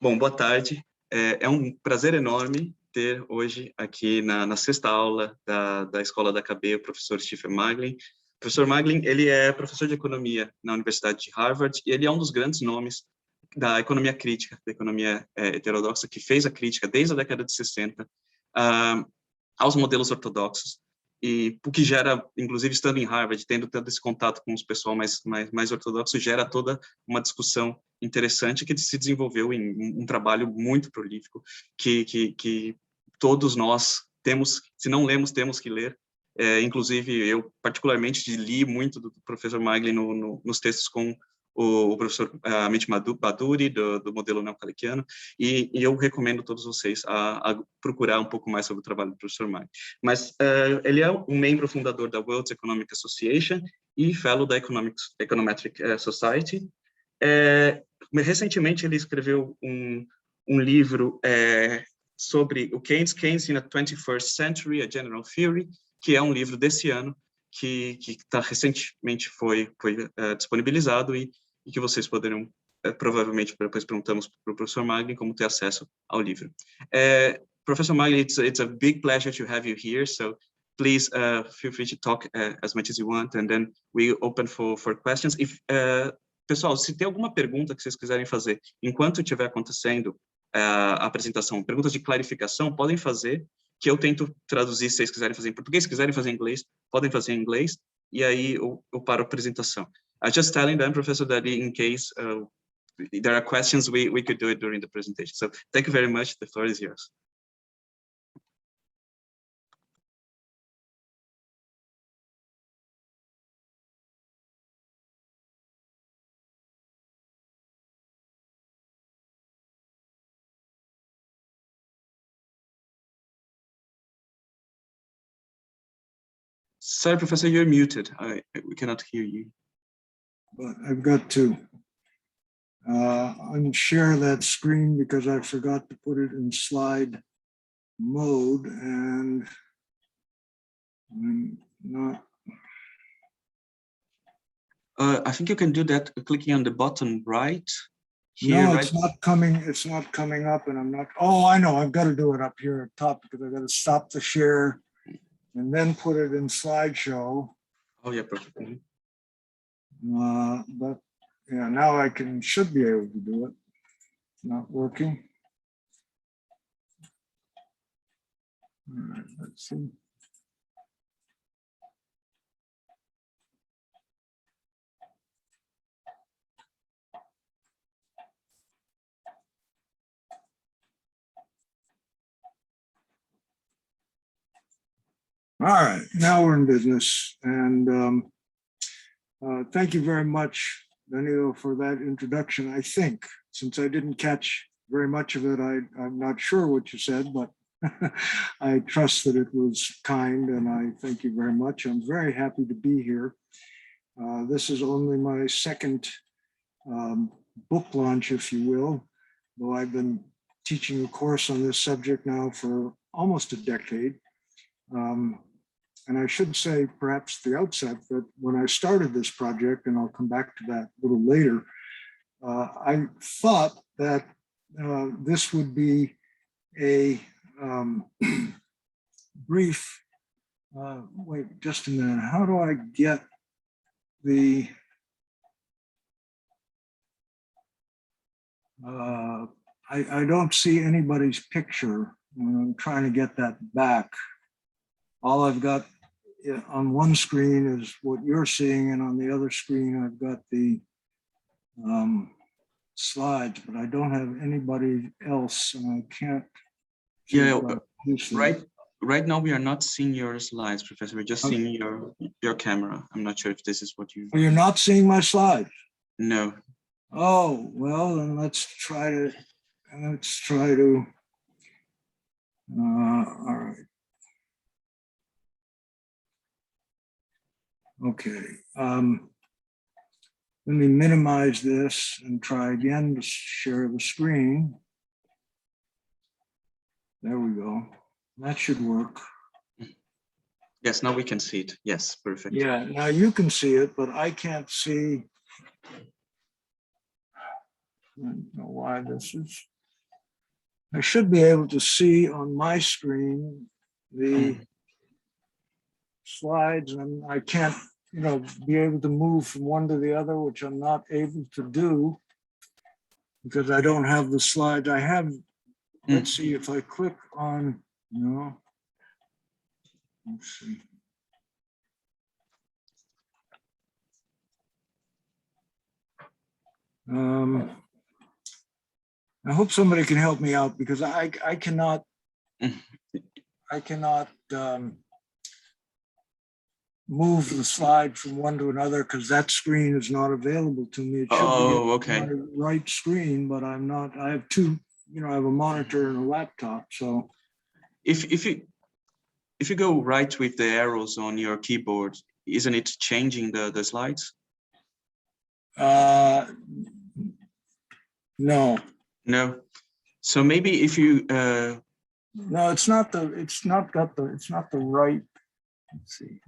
Bom, boa tarde. É um prazer enorme ter hoje aqui na sexta aula da Escola da AKB o professor Stephen Marglin. O professor Marglin, ele é professor de economia na Universidade de Harvard e ele é um dos grandes nomes da economia crítica, da economia heterodoxa, que fez a crítica desde a década de 60 aos modelos ortodoxos, e o que gera, inclusive estando em Harvard, tendo esse contato com os pessoal mais ortodoxo, gera toda uma discussão interessante que se desenvolveu em um trabalho muito prolífico, que todos nós temos, se não lemos, temos que ler. Inclusive, eu particularmente li muito do professor Marglin nos textos com o professor Amit Baduri, do modelo neocaliquiano, e eu recomendo a todos vocês a procurar um pouco mais sobre o trabalho do professor Marglin. Mas ele é um membro fundador da World Economic Association e fellow da Econometric Society. Recentemente, ele escreveu um livro sobre o Keynes in the 21st Century, a General Theory, que é um livro desse ano, que recentemente foi disponibilizado e que vocês poderão, provavelmente, depois perguntamos para o professor Marglin como ter acesso ao livro. Professor Marglin, it's a big pleasure to have you here, so please feel free to talk as much as you want, and then we open for questions. Pessoal, se tem alguma pergunta que vocês quiserem fazer enquanto estiver acontecendo a apresentação, perguntas de clarificação, podem fazer, que eu tento traduzir se vocês quiserem fazer em português, se quiserem fazer em inglês, podem fazer em inglês, e aí eu paro a apresentação. I just telling them, Professor, that in case there are questions, we could do it during the presentation. So thank you very much. The floor is yours. Sorry, Professor, you're muted. We cannot hear you. But I've got to unshare that screen because I forgot to put it in slide mode, and I'm not. I think you can do that clicking on the button right here. No, right? it's not coming. It's not coming up, and I'm not. Oh, I know. I've got to do it up here at top because I've got to stop the share and then put it in slideshow. Oh yeah, perfect. But yeah, now I should be able to do it. It's not working. All right, let's see. All right, now we're in business, and thank you very much, Danilo, for that introduction. I think, since I didn't catch very much of it, I'm not sure what you said, but I trust that it was kind, and I thank you very much. I'm very happy to be here. This is only my second book launch, if you will, though I've been teaching a course on this subject now for almost a decade. And I should say, perhaps at the outset, that when I started this project, and I'll come back to that a little later, I thought that this would be a brief, wait just a minute, how do I get the, I don't see anybody's picture. I'm trying to get that back. All I've got on one screen is what you're seeing, and on the other screen, I've got the slides, but I don't have anybody else, and I can't. Yeah, right now we are not seeing your slides, Professor. We're just seeing your camera. I'm not sure if this is what you. Oh, you're not seeing my slides? No. Oh, well, then let's try to. All right. Okay, let me minimize this and try again to share the screen. There we go. That should work. Yes, now we can see it. Yes, perfect. Yeah, now you can see it, but I can't see. I don't know why this is. I should be able to see on my screen the slides, and I can't, be able to move from one to the other, which I'm not able to do because I don't have the slides. I have, let's see if I click on, let's see. I hope somebody can help me out because I cannot move the slide from one to another because that screen is not available to me. It should be okay. my right screen, but I'm not. I have two. I have a monitor and a laptop. So if you go right with the arrows on your keyboard, isn't it changing the slides? No. No. So maybe if you no, it's not the right. Let's see.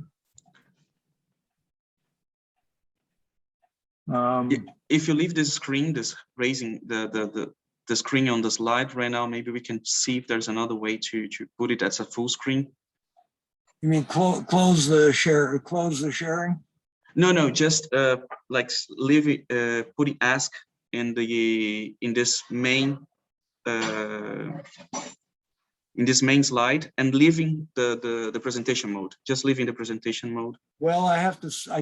If you leave this screen, raising the screen on the slide right now, maybe we can see if there's another way to put it as a full screen. You mean close the share? Close the sharing? No, just like leave it, putting ask in this main slide and leaving the presentation mode. Just leaving the presentation mode. Well, I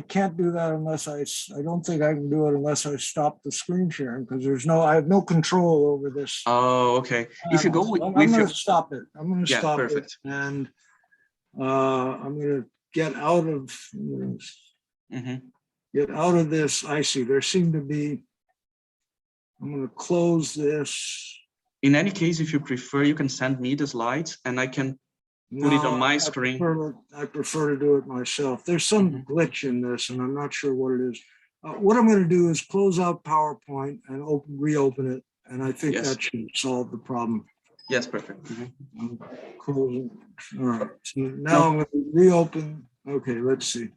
can't do that unless I don't think I can do it unless I stop the screen sharing because I have no control over this. Oh, okay. If you go with, I'm going to stop it. I'm going to stop perfect. it, and I'm going to get out of get out of this. I see. There seem to be. I'm going to close this. In any case, if you prefer, you can send me the slides and I can put it on my screen. I prefer to do it myself. There's some glitch in this and I'm not sure what it is. What I'm going to do is close out PowerPoint and reopen it. And I think that should solve the problem. Yes, perfect. I'm closing. All right. So now I'm going to reopen. Okay, let's see.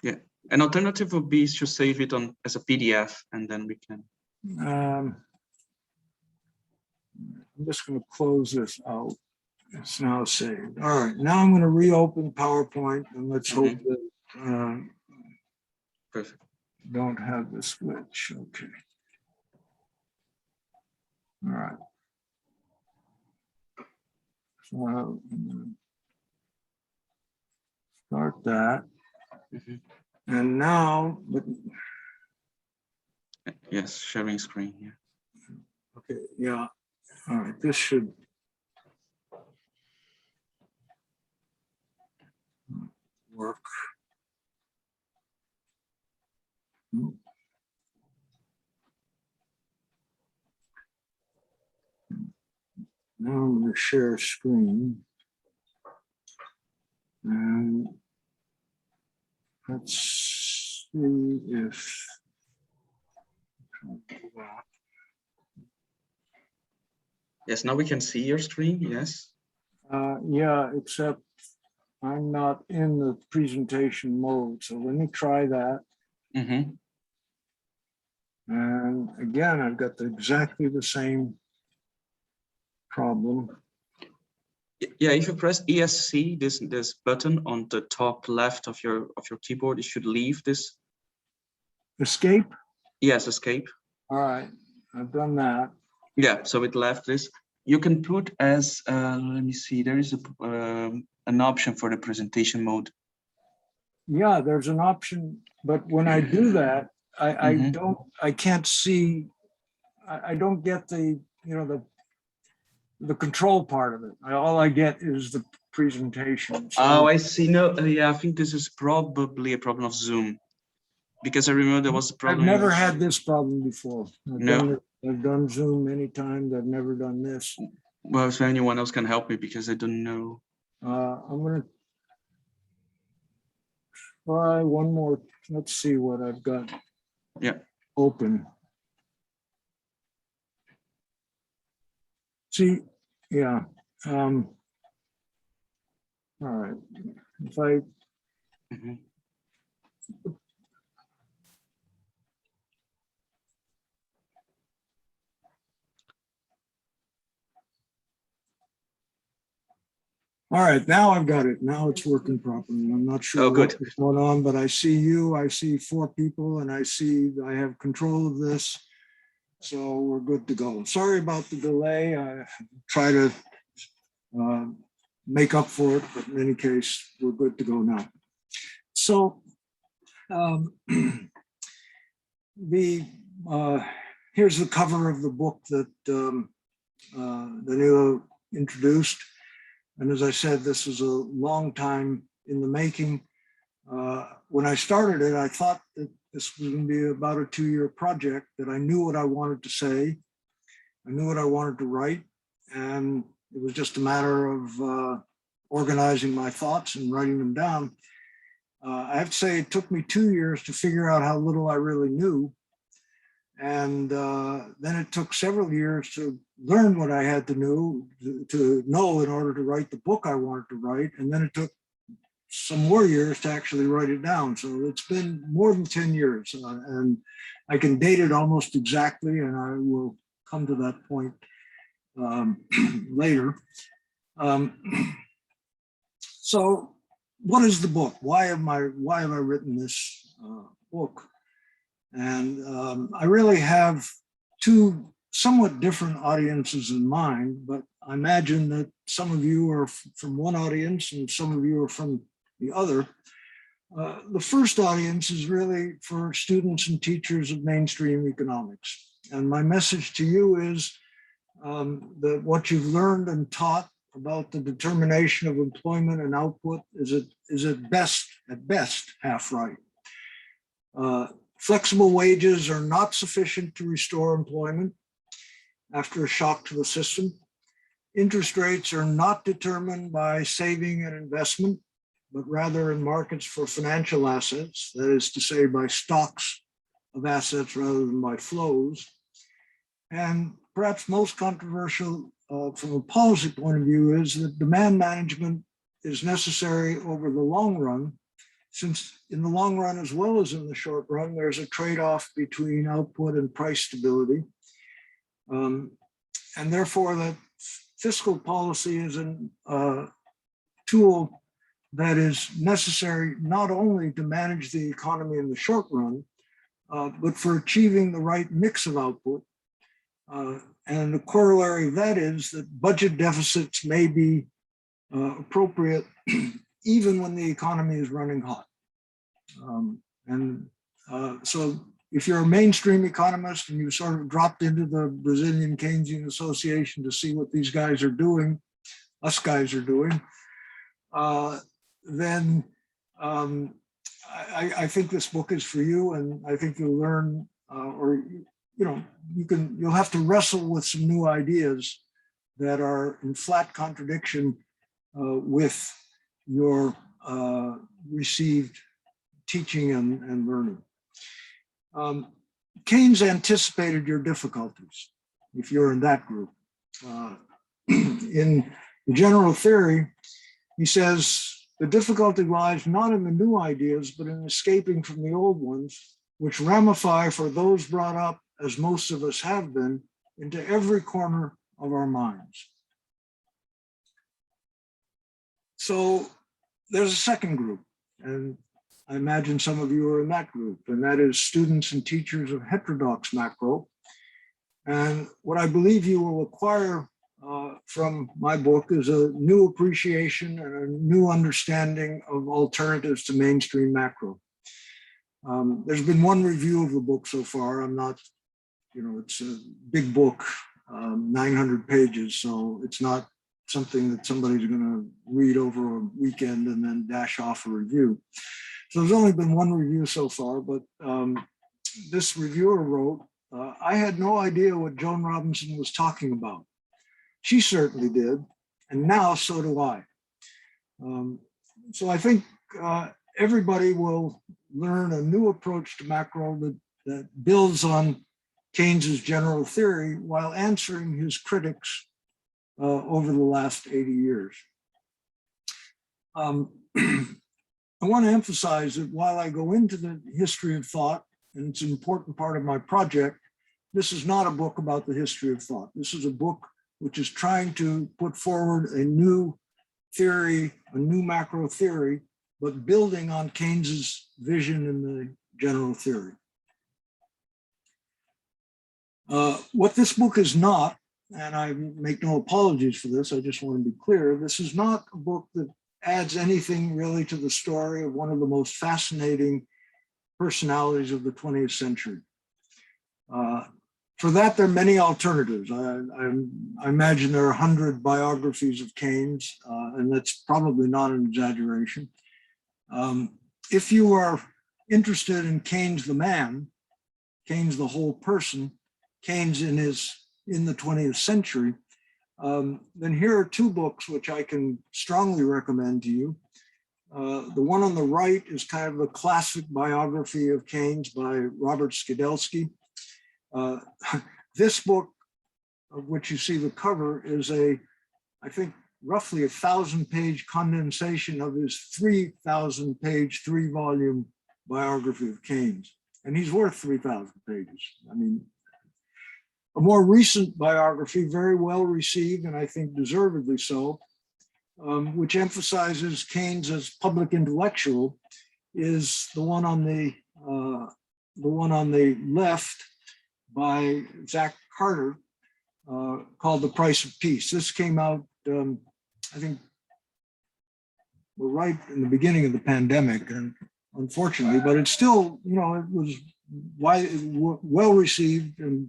Yeah. An alternative would be to save it as a PDF and then we can. I'm just going to close this out. It's now saved. All right, now I'm going to reopen PowerPoint and let's hope that perfect. Don't have this glitch. Okay. All right. So I'm going to start that. And now, yes, sharing screen here. Okay, yeah. All right, this should work. Now I'm going to share screen. And let's see if yes, now we can see your screen, yes. Yeah, except I'm not in the presentation mode. So let me try that. And again, I've got exactly the same problem. Yeah, if you press ESC, this button on the top left of your keyboard, it should leave this. Escape? Yes, escape. All right, I've done that. Yeah, so it left this. You can put as let me see. There is an option for the presentation mode. Yeah, there's an option, but when I do that, I can't see. I don't get the the control part of it. All I get is the presentation. So, oh, I see. No, yeah, I think this is probably a problem of Zoom, because I remember there was a problem. I've never had this problem before. I've done Zoom many times. I've never done this. Well, if anyone else can help me, because I don't know. I'm going to try one more. Let's see what I've got. Yeah. Open. See, yeah. All right. If I All right, now I've got it. Now it's working properly. I'm not sure what's going on, but I see you, I see 4 people, and I see I have control of this. So we're good to go. Sorry about the delay. I try to make up for it, but in any case, we're good to go now. So here's the cover of the book that Danilo introduced. And as I said, this was a long time in the making. When I started it, I thought that this was going to be about a 2-year project, that I knew what I wanted to say. I knew what I wanted to write. And it was just a matter of organizing my thoughts and writing them down. I have to say it took me 2 years to figure out how little I really knew. And then it took several years to learn what I had to know in order to write the book I wanted to write. And then it took some more years to actually write it down. So it's been more than 10 years. And I can date it almost exactly, and I will come to that point later. So what is the book? Why have I written this book? And I really have 2 somewhat different audiences in mind, but I imagine that some of you are from one audience and some of you are from the other. The first audience is really for students and teachers of mainstream economics. And my message to you is that what you've learned and taught about the determination of employment and output is at best half right. Flexible wages are not sufficient to restore employment after a shock to the system. Interest rates are not determined by saving and investment, but rather in markets for financial assets, that is to say, by stocks of assets rather than by flows. And perhaps most controversial from a policy point of view is that demand management is necessary over the long run, since in the long run, as well as in the short run, there's a trade-off between output and price stability. And therefore, that fiscal policy is a tool that is necessary not only to manage the economy in the short run, but for achieving the right mix of output. And the corollary of that is that budget deficits may be appropriate even when the economy is running hot. So if you're a mainstream economist and you sort of dropped into the Brazilian Keynesian Association to see what these guys are doing, us guys are doing, then I think this book is for you, and I think you'll learn, you'll have to wrestle with some new ideas that are in flat contradiction with your received teaching and learning. Keynes anticipated your difficulties, if you're in that group. In the general theory, he says, the difficulty lies not in the new ideas, but in escaping from the old ones, which ramify for those brought up, as most of us have been, into every corner of our minds. So there's a second group, and I imagine some of you are in that group, and that is students and teachers of heterodox macro. And what I believe you will acquire from my book is a new appreciation and a new understanding of alternatives to mainstream macro. There's been one review of the book so far. I'm not, it's a big book, 900 pages, so it's not something that somebody's going to read over a weekend and then dash off a review. So there's only been one review so far, but this reviewer wrote, I had no idea what Joan Robinson was talking about. She certainly did, and now so do I. So I think everybody will learn a new approach to macro that builds on Keynes's general theory while answering his critics over the last 80 years. I want to emphasize that while I go into the history of thought, and it's an important part of my project, this is not a book about the history of thought. This is a book which is trying to put forward a new theory, a new macro theory, but building on Keynes's vision in the general theory. What this book is not, and I make no apologies for this, I just want to be clear, this is not a book that adds anything really to the story of one of the most fascinating personalities of the 20th century. For that, there are many alternatives. I imagine there are 100 biographies of Keynes, and that's probably not an exaggeration. If you are interested in Keynes the man, Keynes the whole person, Keynes in the 20th century, then here are two books which I can strongly recommend to you. The one on the right is kind of a classic biography of Keynes by Robert Skidelski. This book, of which you see the cover, is I think, roughly 1,000-page condensation of his 3,000-page, 3-volume biography of Keynes. And he's worth 3,000 pages. I mean, a more recent biography, very well received, and I think deservedly so, which emphasizes Keynes as public intellectual, is the one on the left by Zach Carter, called The Price of Peace. This came out, I think, right in the beginning of the pandemic, and unfortunately, but it's still, you know, it was well received and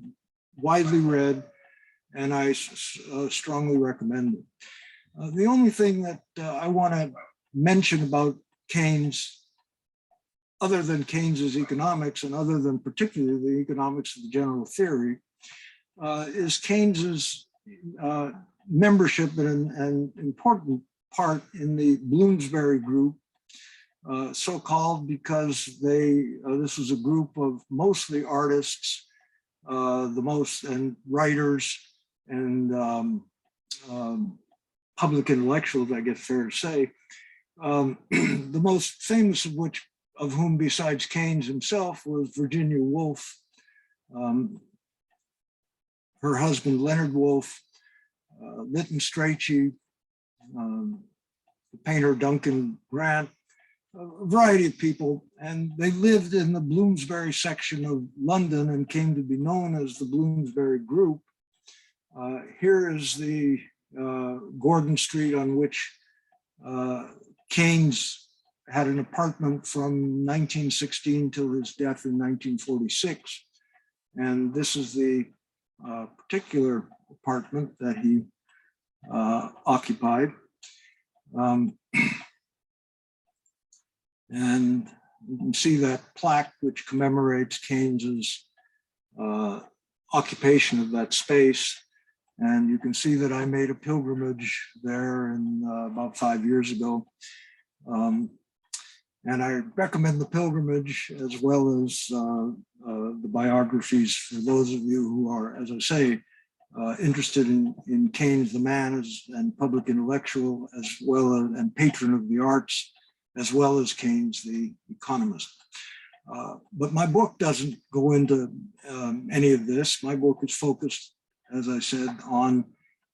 widely read, and I strongly recommend it. The only thing that I want to mention about Keynes, other than Keynes's economics and other than particularly the economics of the general theory, is Keynes's membership in an important part in the Bloomsbury group, so-called because this was a group of mostly artists, and writers and public intellectuals, I guess fair to say, the most famous of whom besides Keynes himself was Virginia Woolf, her husband Leonard Woolf, Lytton Strachey, the painter Duncan Grant, a variety of people, and they lived in the Bloomsbury section of London and came to be known as the Bloomsbury Group. Here is the Gordon Street on which Keynes had an apartment from 1916 till his death in 1946. And this is the particular apartment that he occupied. And you can see that plaque which commemorates Keynes's occupation of that space. And you can see that I made a pilgrimage there about 5 years ago. And I recommend the pilgrimage as well as the biographies for those of you who are, as I say, interested in Keynes the man and public intellectual, as well as and patron of the arts, as well as Keynes the economist. But my book doesn't go into any of this. My book is focused, as I said, on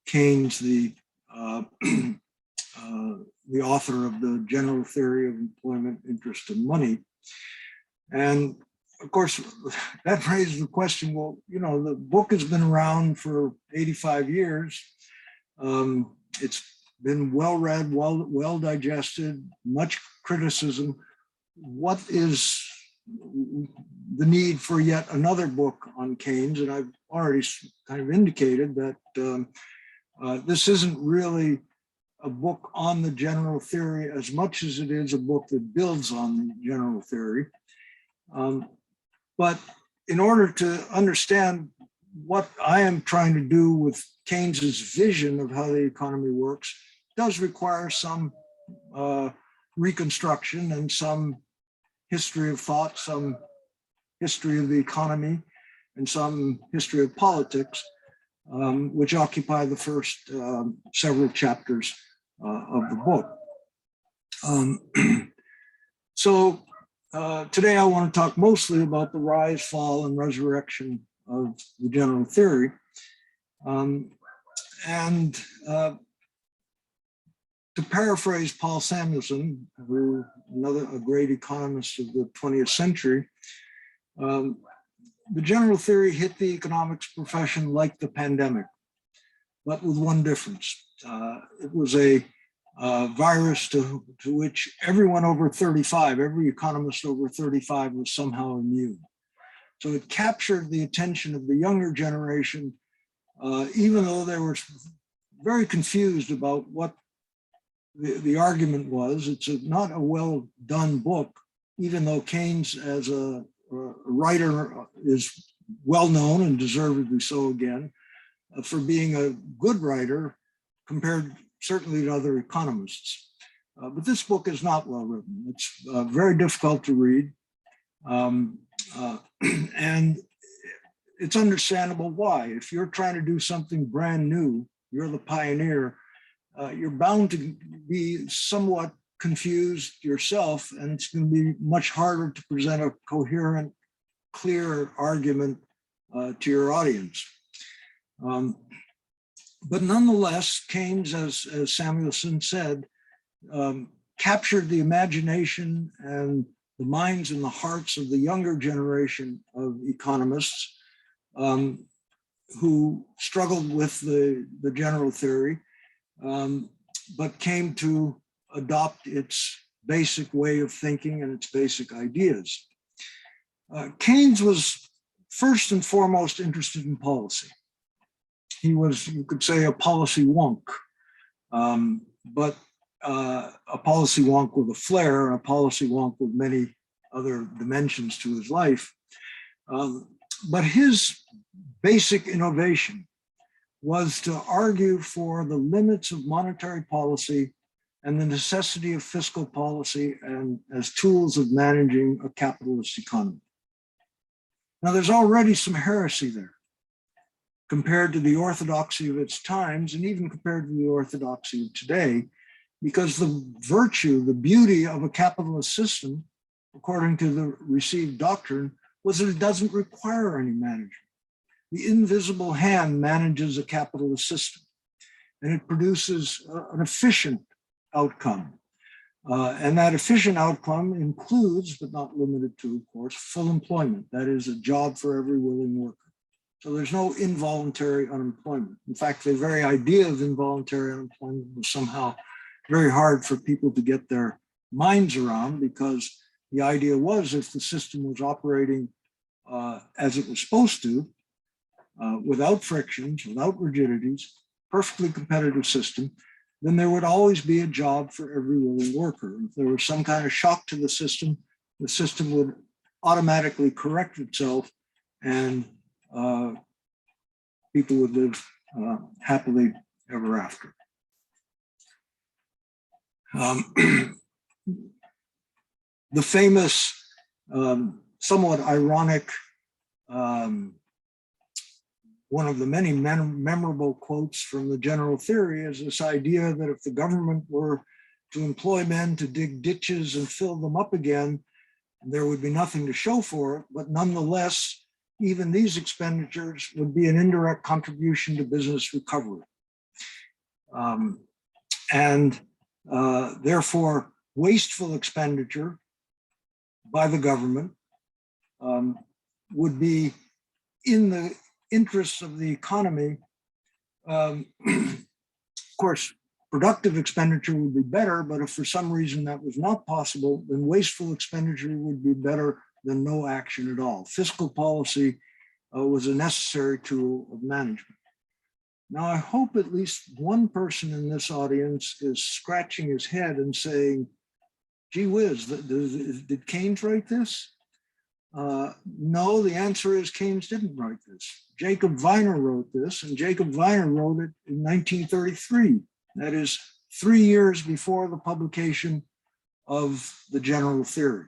Keynes, the author of the General Theory of Employment, Interest, and Money. And of course, that raises the question, well, you know, the book has been around for 85 years. It's been well read, well digested, much criticism. What is the need for yet another book on Keynes? And I've already kind of indicated that this isn't really a book on the general theory as much as it is a book that builds on the general theory. But in order to understand what I am trying to do with Keynes's vision of how the economy works, does require some reconstruction and some history of thought, some history of the economy, and some history of politics, which occupy the first several chapters of the book. So today I want to talk mostly about the rise, fall, and resurrection of the general theory. To to paraphrase Paul Samuelson, who a great economist of the 20th century, the general theory hit the economics profession like the pandemic, but with one difference. It was a virus to which everyone over 35, every economist over 35 was somehow immune. So it captured the attention of the younger generation, even though they were very confused about what the argument was. It's not a well done book, even though Keynes as a writer is well known and deservedly so again, for being a good writer compared certainly to other economists. But this book is not well written. It's very difficult to read. And it's understandable why. If you're trying to do something brand new, you're the pioneer, you're bound to be somewhat confused yourself, and it's going to be much harder to present a coherent, clear argument to your audience. But nonetheless, Keynes, as Samuelson said, captured the imagination and the minds and the hearts of the younger generation of economists who struggled with the general theory, but came to adopt its basic way of thinking and its basic ideas. Keynes was first and foremost interested in policy. He was, you could say, a policy wonk, but a policy wonk with a flair, and a policy wonk with many other dimensions to his life. But his basic innovation was to argue for the limits of monetary policy and the necessity of fiscal policy and as tools of managing a capitalist economy. Now, there's already some heresy there compared to the orthodoxy of its times, and even compared to the orthodoxy of today, because the virtue, the beauty of a capitalist system, according to the received doctrine, was that it doesn't require any management. The invisible hand manages a capitalist system, and it produces an efficient outcome. And that efficient outcome includes, but not limited to, of course, full employment. That is a job for every willing worker. So there's no involuntary unemployment. In fact, the very idea of involuntary unemployment was somehow very hard for people to get their minds around, because the idea was if the system was operating as it was supposed to, without frictions, without rigidities, perfectly competitive system, then there would always be a job for every willing worker. If there was some kind of shock to the system would automatically correct itself, and people would live happily ever after. The famous, somewhat ironic, one of the many memorable quotes from the general theory is this idea that if the government were to employ men to dig ditches and fill them up again, there would be nothing to show for it, but nonetheless, even these expenditures would be an indirect contribution to business recovery. Therefore, wasteful expenditure by the government would be in the interests of the economy. Of course, productive expenditure would be better, but if for some reason that was not possible, then wasteful expenditure would be better than no action at all. Fiscal policy was a necessary tool of management. Now, I hope at least one person in this audience is scratching his head and saying, gee whiz, did Keynes write this? No, the answer is Keynes didn't write this. Jacob Viner wrote this, and Jacob Viner wrote it in 1933. That is 3 years before the publication of the general theory.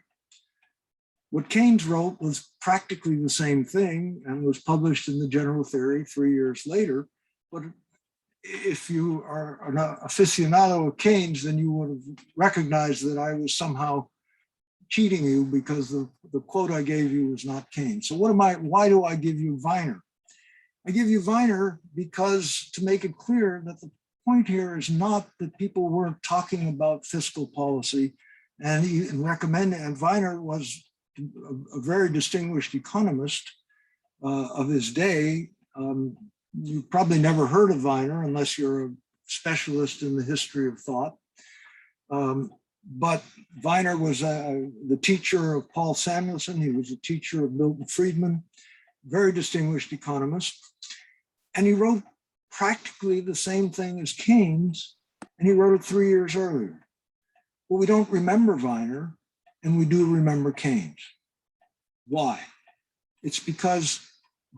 What Keynes wrote was practically the same thing and was published in the general theory 3 years later. But if you are an aficionado of Keynes, then you would have recognized that I was somehow cheating you, because the quote I gave you was not Keynes. So why do I give you Viner? I give you Viner because to make it clear that point here is not that people weren't talking about fiscal policy and recommending, and Weiner was a very distinguished economist of his day. You've probably never heard of Weiner unless you're a specialist in the history of thought. But Weiner was the teacher of Paul Samuelson. He was a teacher of Milton Friedman, very distinguished economist. And he wrote practically the same thing as Keynes, and he wrote it 3 years earlier. But we don't remember Weiner, and we do remember Keynes. Why? It's because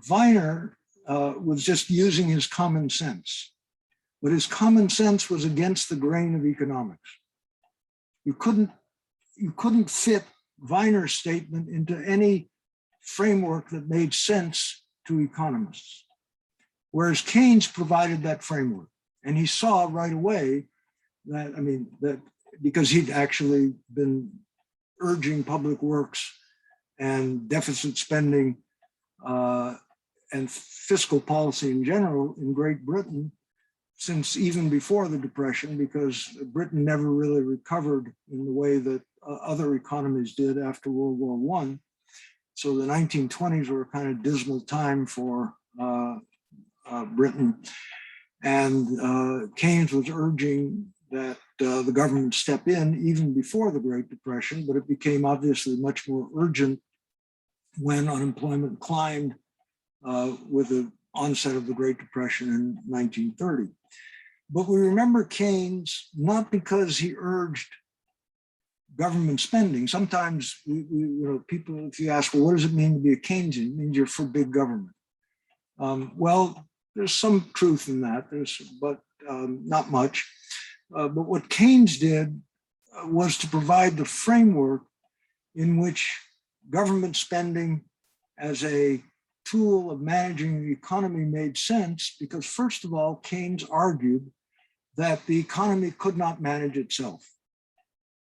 Weiner was just using his common sense, but his common sense was against the grain of economics. You couldn't fit Weiner's statement into any framework that made sense to economists. Whereas Keynes provided that framework, and he saw right away that, that because he'd actually been urging public works and deficit spending and fiscal policy in general in Great Britain since even before the Depression, because Britain never really recovered in the way that other economies did after World War I. So the 1920s were a kind of dismal time for Britain. And Keynes was urging that the government step in even before the Great Depression, but it became obviously much more urgent when unemployment climbed with the onset of the Great Depression in 1930. But we remember Keynes not because he urged government spending. Sometimes people, if you ask, well, what does it mean to be a Keynesian? It means you're for big government. Well, there's some truth in that, but not much. But what Keynes did was to provide the framework in which government spending as a tool of managing the economy made sense, because first of all, Keynes argued that the economy could not manage itself,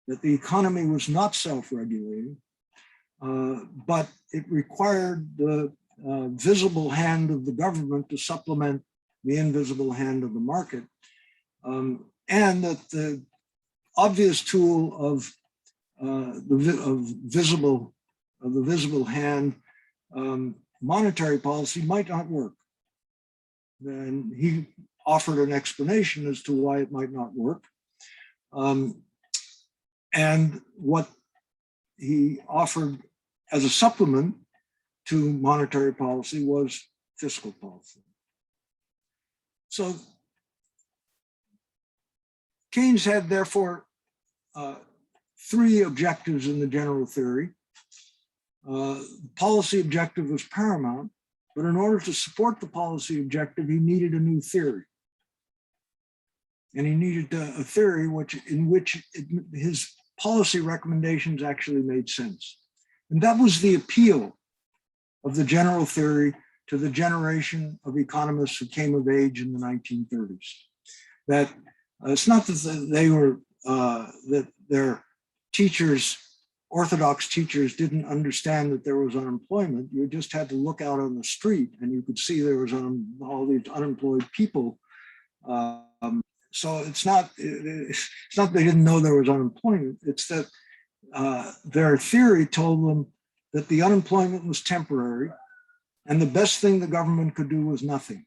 that the economy was not self-regulating, but it required the visible hand of the government to supplement the invisible hand of the market, and that the obvious tool of the visible hand, monetary policy, might not work. And he offered an explanation as to why it might not work. And what he offered as a supplement to monetary policy was fiscal policy. So Keynes had, therefore, three objectives in the general theory. Policy objective was paramount, but in order to support the policy objective, he needed a new theory. And he needed a theory in which his policy recommendations actually made sense. And that was the appeal of the general theory to the generation of economists who came of age in the 1930s. That it's not that they were, that their teachers, orthodox teachers, didn't understand that there was unemployment. You just had to look out on the street and you could see there was all these unemployed people. So it's not they didn't know there was unemployment. It's that their theory told them that the unemployment was temporary and the best thing the government could do was nothing.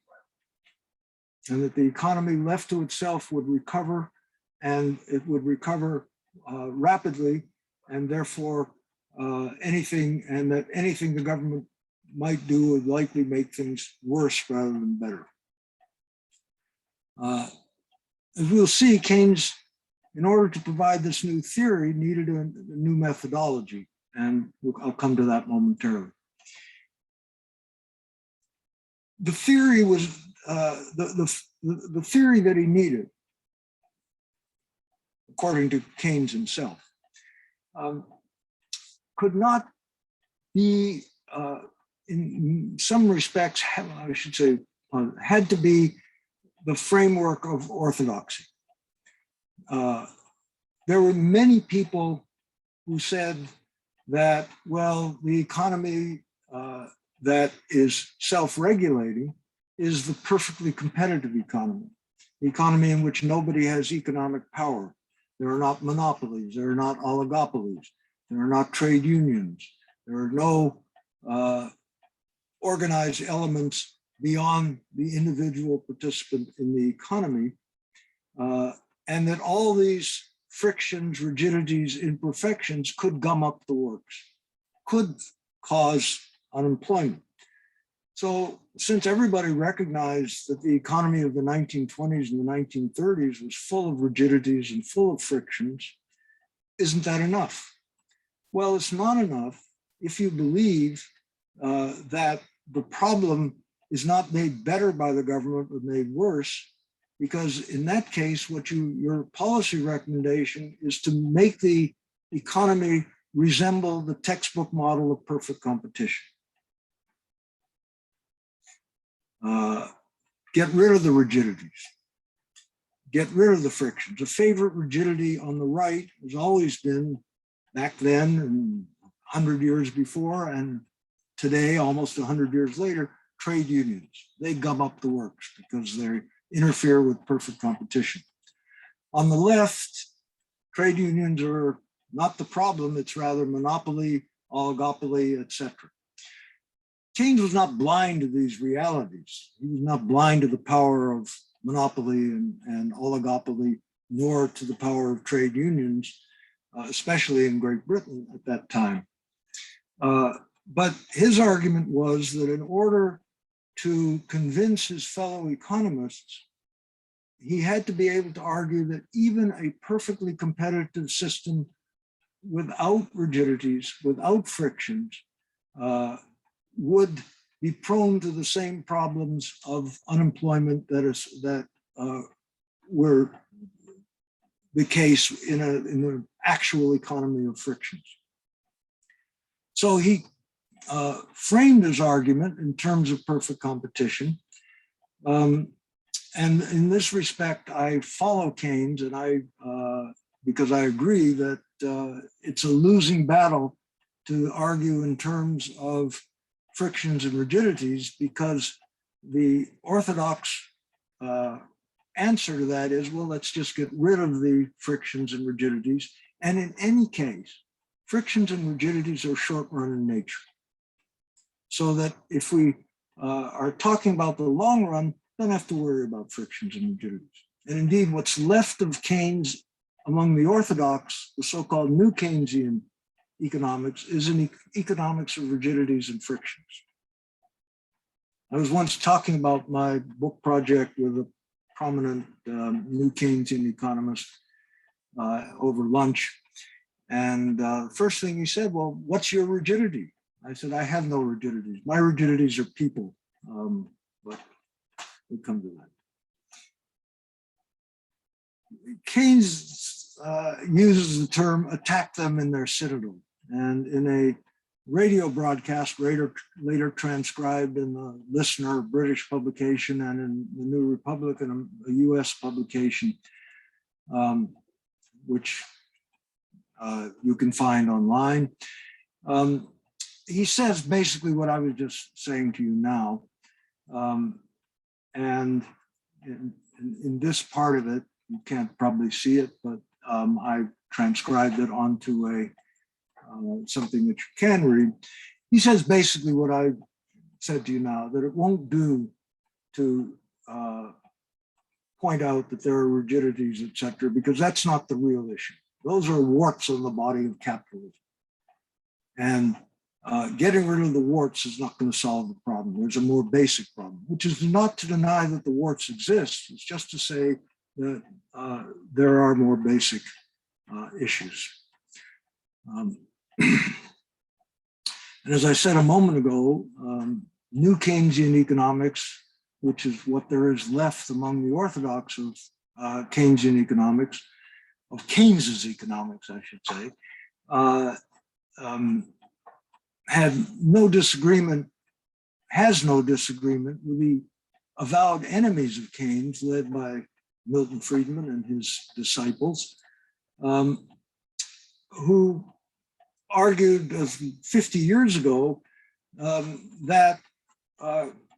And that the economy left to itself would recover, and it would recover rapidly, and therefore anything the government might do would likely make things worse rather than better. As we'll see, Keynes, in order to provide this new theory, needed a new methodology, and I'll come to that momentarily. The theory was the theory that he needed, according to Keynes himself, could not be, in some respects, I should say, had to be the framework of orthodoxy. There were many people who said that, well, the economy that is self-regulating is the perfectly competitive economy. the economy in which nobody has economic power. There are not monopolies, there are not oligopolies, there are not trade unions, there are no organized elements beyond the individual participant in the economy, and that all these frictions, rigidities, imperfections could gum up the works, could cause unemployment. So since everybody recognized that the economy of the 1920s and the 1930s was full of rigidities and full of frictions, isn't that enough? Well, it's not enough if you believe that the problem is not made better by the government, but made worse, because in that case, your policy recommendation is to make the economy resemble the textbook model of perfect competition. Get rid of the rigidities, get rid of the frictions. A favorite rigidity on the right has always been, back then and 100 years before, and today, almost 100 years later, trade unions. They gum up the works because they interfere with perfect competition. On the left, trade unions are not the problem, it's rather monopoly, oligopoly, etc. Keynes was not blind to these realities. He was not blind to the power of monopoly and oligopoly, nor to the power of trade unions, especially in Great Britain at that time. But his argument was that in order to convince his fellow economists, he had to be able to argue that even a perfectly competitive system without rigidities, without frictions, would be prone to the same problems of unemployment that were the case in an actual economy of frictions. So he framed his argument in terms of perfect competition. And in this respect, I follow Keynes, and because I agree that it's a losing battle to argue in terms of frictions and rigidities, because the orthodox answer to that is, well, let's just get rid of the frictions and rigidities. And in any case, frictions and rigidities are short run in nature. So that if we are talking about the long run, don't have to worry about frictions and rigidities. And indeed, what's left of Keynes among the orthodox, the so-called new Keynesian economics, is an economics of rigidities and frictions. I was once talking about my book project with a prominent new Keynesian economist over lunch. And first thing he said, well, what's your rigidity? I said, I have no rigidities. My rigidities are people, but we'll come to that. Keynes uses the term attack them in their citadel. And in a radio broadcast later transcribed in the Listener British publication and in the New Republican, a US publication, which you can find online. He says basically what I was just saying to you now. And in this part of it, you can't probably see it, but I transcribed it onto a something that you can read. He says basically what I said to you now, that it won't do to point out that there are rigidities, et cetera, because that's not the real issue. Those are warts on the body of capitalism. And getting rid of the warts is not going to solve the problem. There's a more basic problem, which is not to deny that the warts exist. It's just to say that there are more basic issues. And as I said a moment ago, new Keynesian economics, which is what there is left among the orthodox of Keynesian economics, of Keynes's economics, I should say, had no disagreement, has no disagreement with the avowed enemies of Keynes, led by Milton Friedman and his disciples, who argued 50 years ago that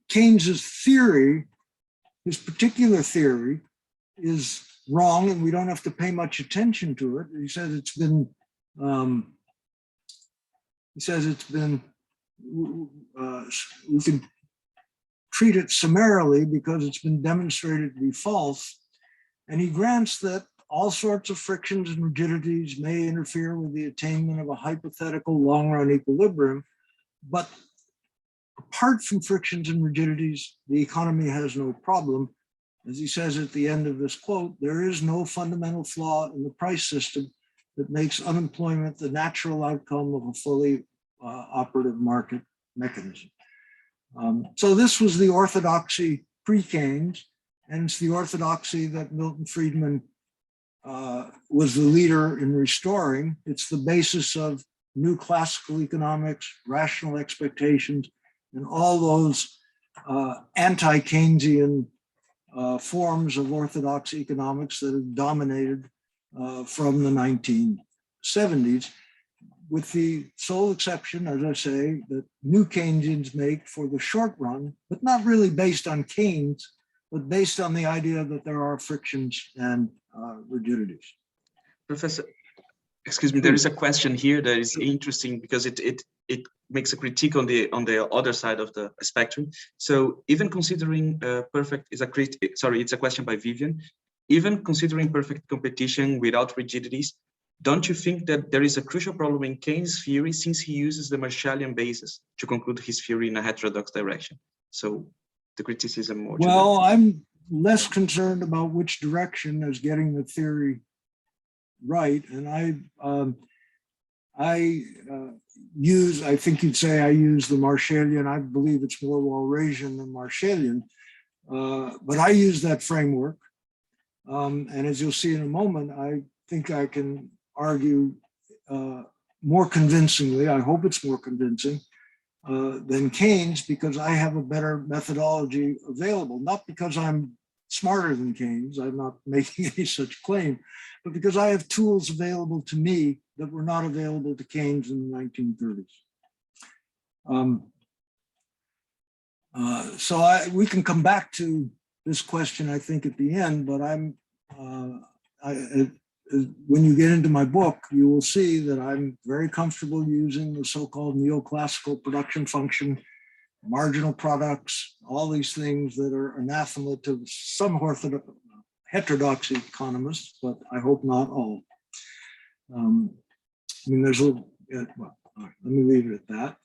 Keynes's theory, his particular theory is wrong, and we don't have to pay much attention to it. He says it's been we can treat it summarily because it's been demonstrated to be false. And he grants that all sorts of frictions and rigidities may interfere with the attainment of a hypothetical long-run equilibrium, but apart from frictions and rigidities, the economy has no problem. As he says at the end of this quote, there is no fundamental flaw in the price system that makes unemployment the natural outcome of a fully operative market mechanism. So this was the orthodoxy pre-Keynes, and it's the orthodoxy that Milton Friedman was the leader in restoring. It's the basis of new classical economics, rational expectations, and all those anti-Keynesian forms of orthodox economics that have dominated from the 1970s, with the sole exception, as I say, that new Keynesians make for the short run, but not really based on Keynes, but based on the idea that there are frictions and rigidities. Professor, excuse me, there is a question here that is interesting because it makes a critique on the other side of the spectrum. So even considering it's a question by Vivian. Even considering perfect competition without rigidities, don't you think that there is a crucial problem in Keynes' theory since he uses the Marshallian basis to conclude his theory in a heterodox direction? So the criticism more. Well, I'm less concerned about which direction as getting the theory right, and I think you'd say I use the Marshallian. I believe it's more Walrasian than Marshallian, but I use that framework. And as you'll see in a moment, I think I can argue more convincingly, I hope it's more convincing, than Keynes, because I have a better methodology available, not because I'm smarter than Keynes, I'm not making any such claim, but because I have tools available to me that were not available to Keynes in the 1930s. We can come back to this question, I think, at the end, but when you get into my book, you will see that I'm very comfortable using the so-called neoclassical production function, marginal products, all these things that are anathema to some heterodox economists, but I hope not all. There's a little, well, all right, let me leave it at that.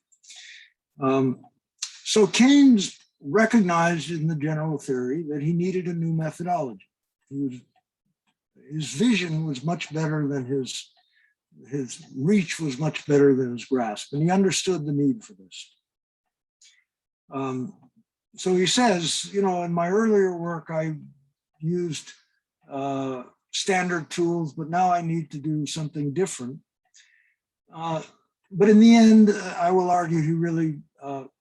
So Keynes recognized in the general theory that he needed a new methodology. His vision was much better than his reach was much better than his grasp, and he understood the need for this. So he says, in my earlier work, I used standard tools, but now I need to do something different. But in the end, I will argue he really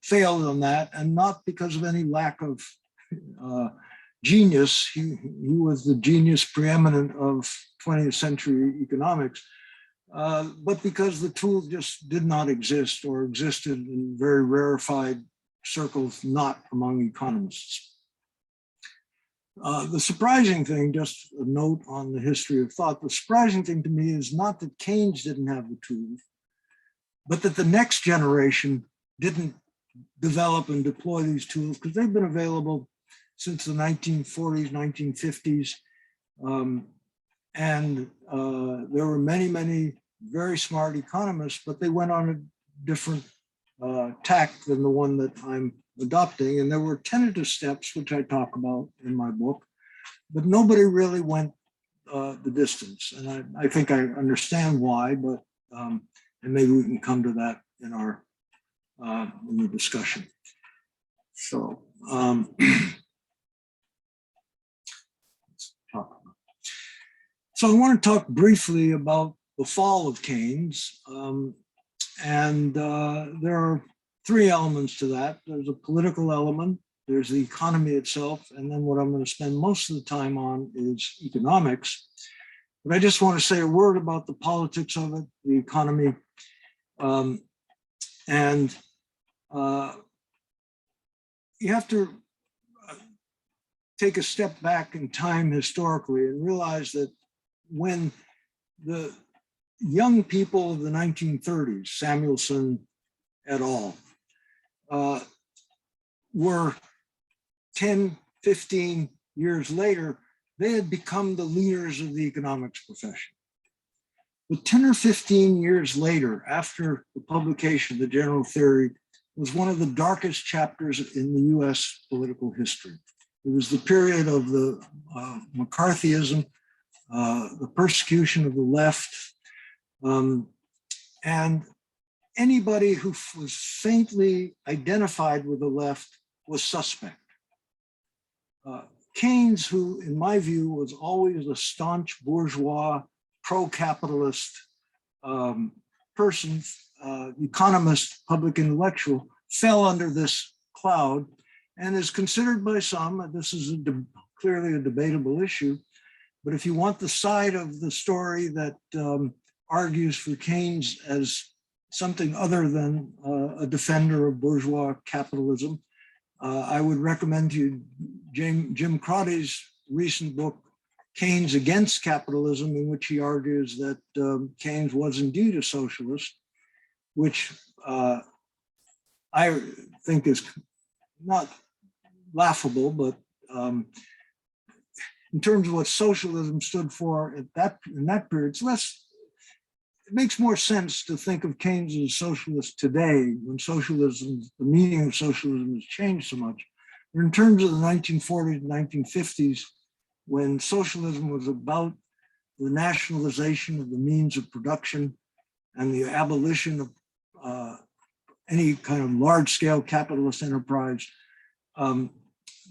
failed on that, and not because of any lack of genius. He was the genius preeminent of 20th century economics, but because the tool just did not exist, or existed in very rarefied circles, not among economists. The surprising thing, just a note on the history of thought, the surprising thing to me is not that Keynes didn't have the tools, but that the next generation didn't develop and deploy these tools, because they've been available since the 1940s, 1950s. There were many, many very smart economists, but they went on a different tack than the one that I'm adopting. And there were tentative steps, which I talk about in my book, but nobody really went the distance. And I think I understand why, but and maybe we can come to that in our in the discussion. So so I want to talk briefly about the fall of Keynes, and there are three elements to that. There's a political element, there's the economy itself, and then what I'm going to spend most of the time on is economics. But I just want to say a word about the politics of it, the economy, and you have to take a step back in time historically and realize that when the young people of the 1930s, Samuelson et al., were 10, 15 years later, they had become the leaders of the economics profession. But 10 or 15 years later, after the publication of the general theory, was one of the darkest chapters in the US political history. It was the period of the McCarthyism, the persecution of the left, and anybody who was faintly identified with the left was suspect. Keynes, who in my view was always a staunch bourgeois, pro-capitalist person, economist, public intellectual, fell under this cloud and is considered by some, this is clearly a debatable issue, but if you want the side of the story that argues for Keynes as something other than a defender of bourgeois capitalism, I would recommend to you Jim Crotty's recent book, Keynes Against Capitalism, in which he argues that Keynes was indeed a socialist, which I think is not laughable, but in terms of what socialism stood for in that period, it makes more sense to think of Keynes as a socialist today, when socialism, the meaning of socialism has changed so much. But in terms of the 1940s and 1950s, when socialism was about the nationalization of the means of production and the abolition of any kind of large-scale capitalist enterprise,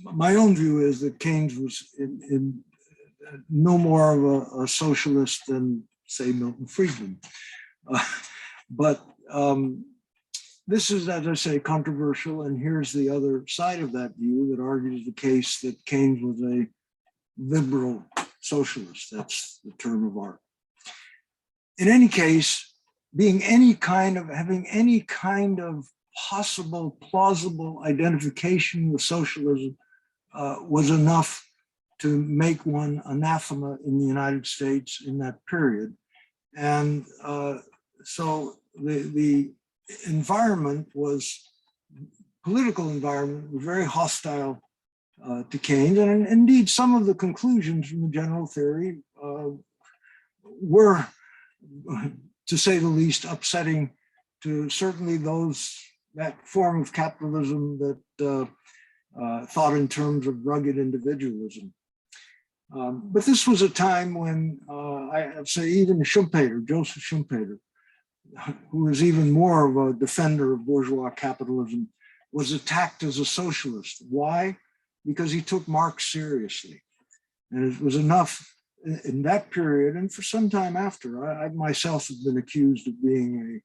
my own view is that Keynes was in no more of a socialist than, say, Milton Friedman. But this is, as I say, controversial, and here's the other side of that view that argues the case that Keynes was a liberal socialist. That's the term of art. In any case, having any kind of possible, plausible identification with socialism was enough to make one anathema in the United States in that period. And so the environment political environment was very hostile to Keynes, and indeed some of the conclusions from the general theory were, to say the least, upsetting to certainly that form of capitalism that thought in terms of rugged individualism. But this was a time when I'd say even Schumpeter, Joseph Schumpeter, who was even more of a defender of bourgeois capitalism, was attacked as a socialist. Why? Because he took Marx seriously. And it was enough in that period, and for some time after. I myself have been accused of being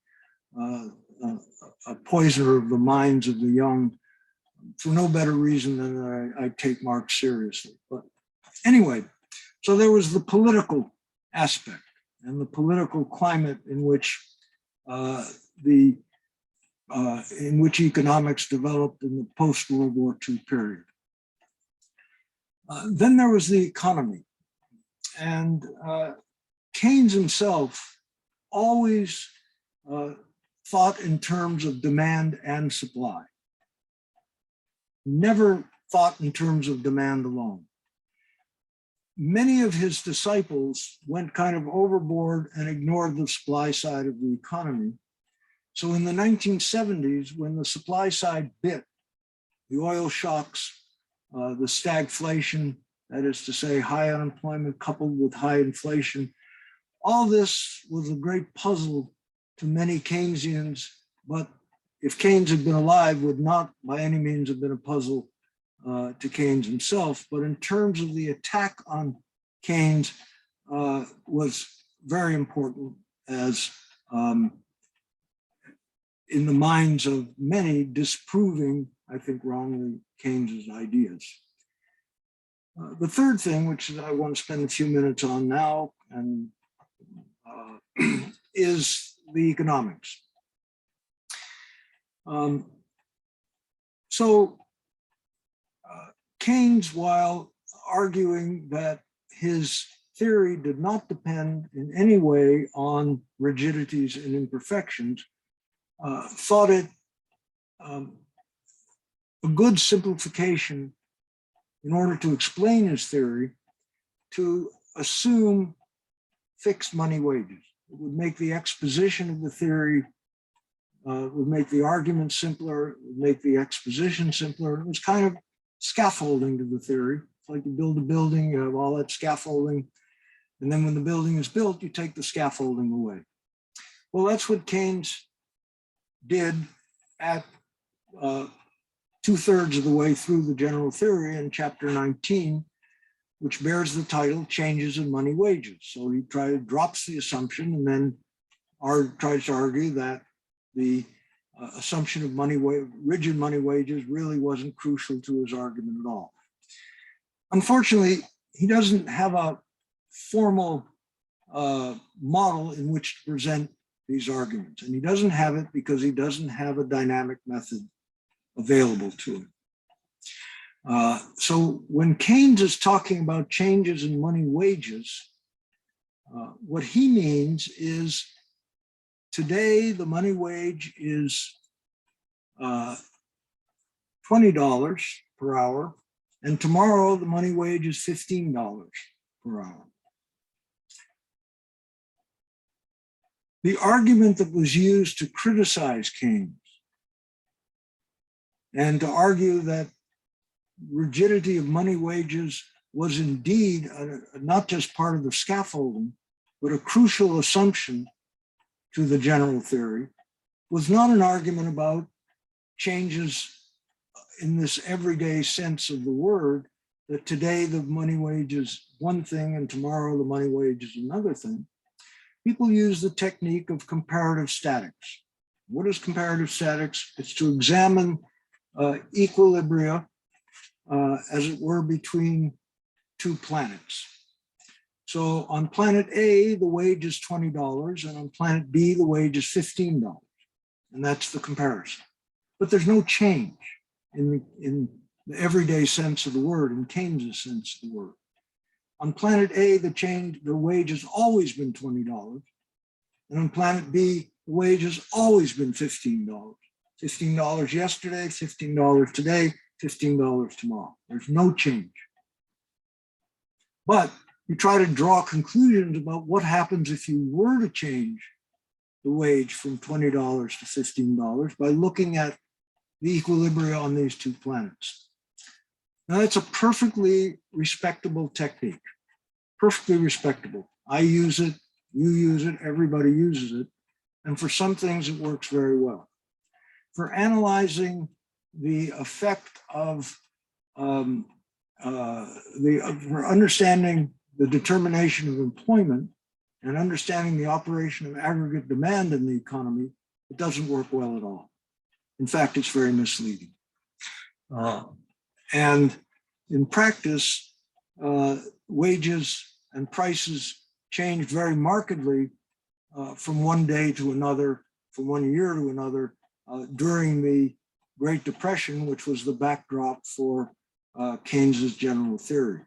a poisoner of the minds of the young for no better reason than I take Marx seriously. But anyway, so there was the political aspect and the political climate in which economics developed in the post-World War II period. Then there was the economy, and Keynes himself always thought in terms of demand and supply. Never thought in terms of demand alone. Many of his disciples went kind of overboard and ignored the supply side of the economy. So in the 1970s, when the supply side bit, the oil shocks, the stagflation, that is to say, high unemployment coupled with high inflation, all this was a great puzzle to many Keynesians, but if Keynes had been alive, would not by any means have been a puzzle to Keynes himself. But in terms of the attack on Keynes was very important, as in the minds of many, disproving, I think wrongly, Keynes's ideas. The third thing, which I want to spend a few minutes on now, and is the economics. Keynes, while arguing that his theory did not depend in any way on rigidities and imperfections, thought it a good simplification in order to explain his theory to assume fixed money wages. It would make the exposition of the theory, would make the argument simpler, it would make the exposition simpler. It was kind of scaffolding to the theory. It's like you build a building, you have all that scaffolding, and then when the building is built, you take the scaffolding away. Well, that's what Keynes did at 2/3 of the way through the general theory in chapter 19, which bears the title Changes in Money Wages. So he drops the assumption and then tries to argue that the assumption of rigid money wages really wasn't crucial to his argument at all. Unfortunately, he doesn't have a formal model in which to present these arguments. And he doesn't have it because he doesn't have a dynamic method available to him. So when Keynes is talking about changes in money wages, what he means is today the money wage is $20 per hour, and tomorrow the money wage is $15 per hour. The argument that was used to criticize Keynes and to argue that rigidity of money wages was indeed not just part of the scaffolding, but a crucial assumption to the general theory, was not an argument about changes in this everyday sense of the word, that today the money wage is one thing and tomorrow the money wage is another thing. People use the technique of comparative statics. What is comparative statics? It's to examine equilibria, as it were, between two planets. So on planet A, the wage is $20, and on planet B, the wage is $15. And that's the comparison. But there's no change in the everyday sense of the word, in Keynes's sense of the word. On planet A, the wage has always been $20. And on planet B, the wage has always been $15. $15 yesterday, $15 today, $15 tomorrow. There's no change. But you try to draw conclusions about what happens if you were to change the wage from $20 to $15 by looking at the equilibria on these two planets. Now, that's a perfectly respectable technique, perfectly respectable. I use it, you use it, everybody uses it. And for some things, it works very well. For analyzing the effect of, for understanding the determination of employment and understanding the operation of aggregate demand in the economy, it doesn't work well at all. In fact, it's very misleading. And in practice, wages and prices change very markedly from one day to another, from one year to another, during the Great Depression, which was the backdrop for Keynes's general theory.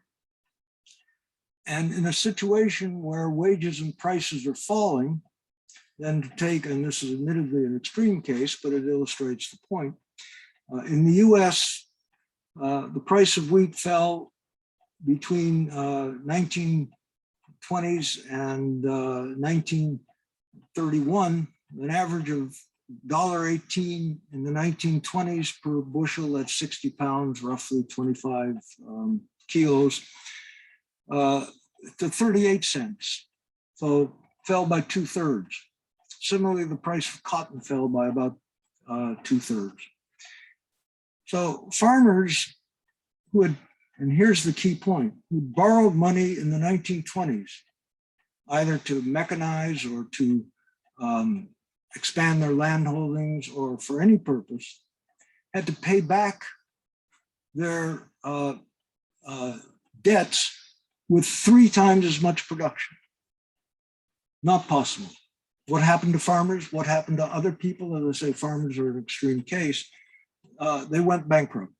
And in a situation where wages and prices are falling, then to take, and this is admittedly an extreme case, but it illustrates the point. In the US, the price of wheat fell between 1920s and 1931, an average of $1.18 in the 1920s per bushel, that's 60 pounds, roughly 25 kilos, to 38 cents. So fell by 2/3. Similarly, the price of cotton fell by about 2/3. So farmers who had, and here's the key point, who borrowed money in the 1920s, either to mechanize or to expand their land holdings or for any purpose, had to pay back their debts with 3 times as much production. Not possible. What happened to farmers? What happened to other people? As I say, farmers are an extreme case. They went bankrupt.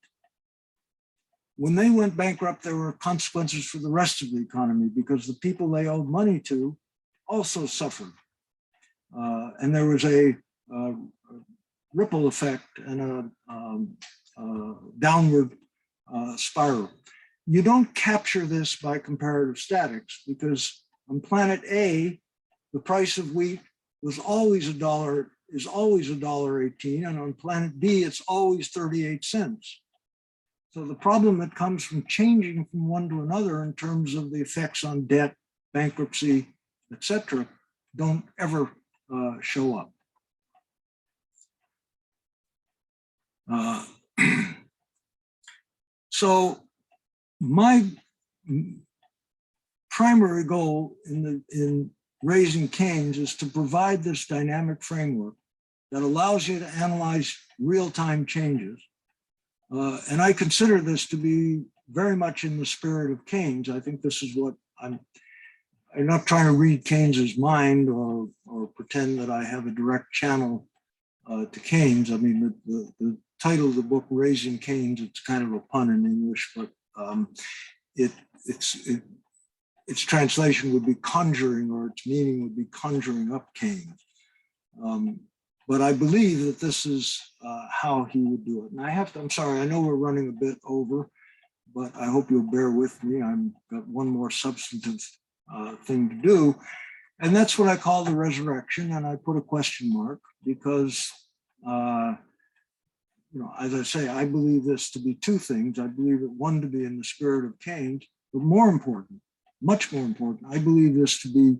when they went bankrupt, there were consequences for the rest of the economy because the people they owed money to also suffered. And there was a ripple effect and a downward spiral. You don't capture this by comparative statics because on planet A, the price of wheat was always $1, is always $1.18, and on planet B, it's always 38 cents. So the problem that comes from changing from one to another in terms of the effects on debt, bankruptcy, etc., don't ever show up. So my primary goal in raising Keynes is to provide this dynamic framework that allows you to analyze real-time changes. And I consider this to be very much in the spirit of Keynes. I think this is what I'm not trying to read Keynes's mind or pretend that I have a direct channel to Keynes. I mean, the title of the book, Raising Keynes, it's kind of a pun in English, but its translation would be conjuring, or its meaning would be conjuring up Keynes. But I believe that this is how he would do it. And I'm sorry, I know we're running a bit over, but I hope you'll bear with me. I've got one more substantive thing to do. And that's what I call the resurrection. And I put a question mark because, as I say, I believe this to be two things. I believe it, one, to be in the spirit of Keynes, but more important, much more important, I believe this to be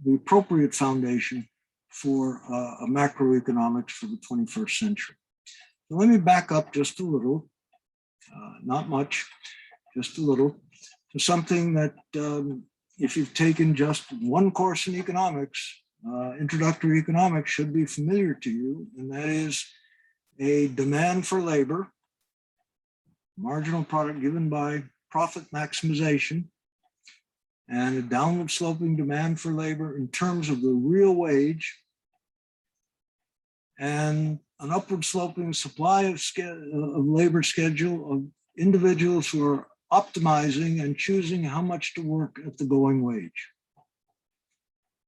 the appropriate foundation for a macroeconomics for the 21st century. So let me back up just a little, not much, just a little, to something that if you've taken just one course in economics, introductory economics should be familiar to you, and that is a demand for labor, marginal product given by profit maximization, and a downward sloping demand for labor in terms of the real wage, and an upward sloping supply of labor schedule of individuals who are optimizing and choosing how much to work at the going wage.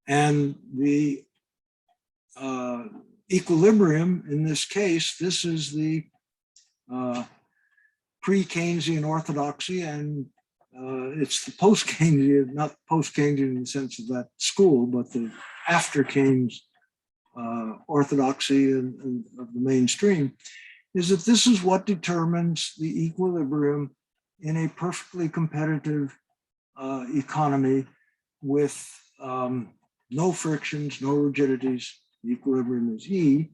And the equilibrium in this case, this is the pre-Keynesian orthodoxy, and it's the post-Keynesian, not post-Keynesian in the sense of that school, but the after Keynes orthodoxy of the mainstream, is that this is what determines the equilibrium in a perfectly competitive economy with no frictions, no rigidities. The equilibrium is E.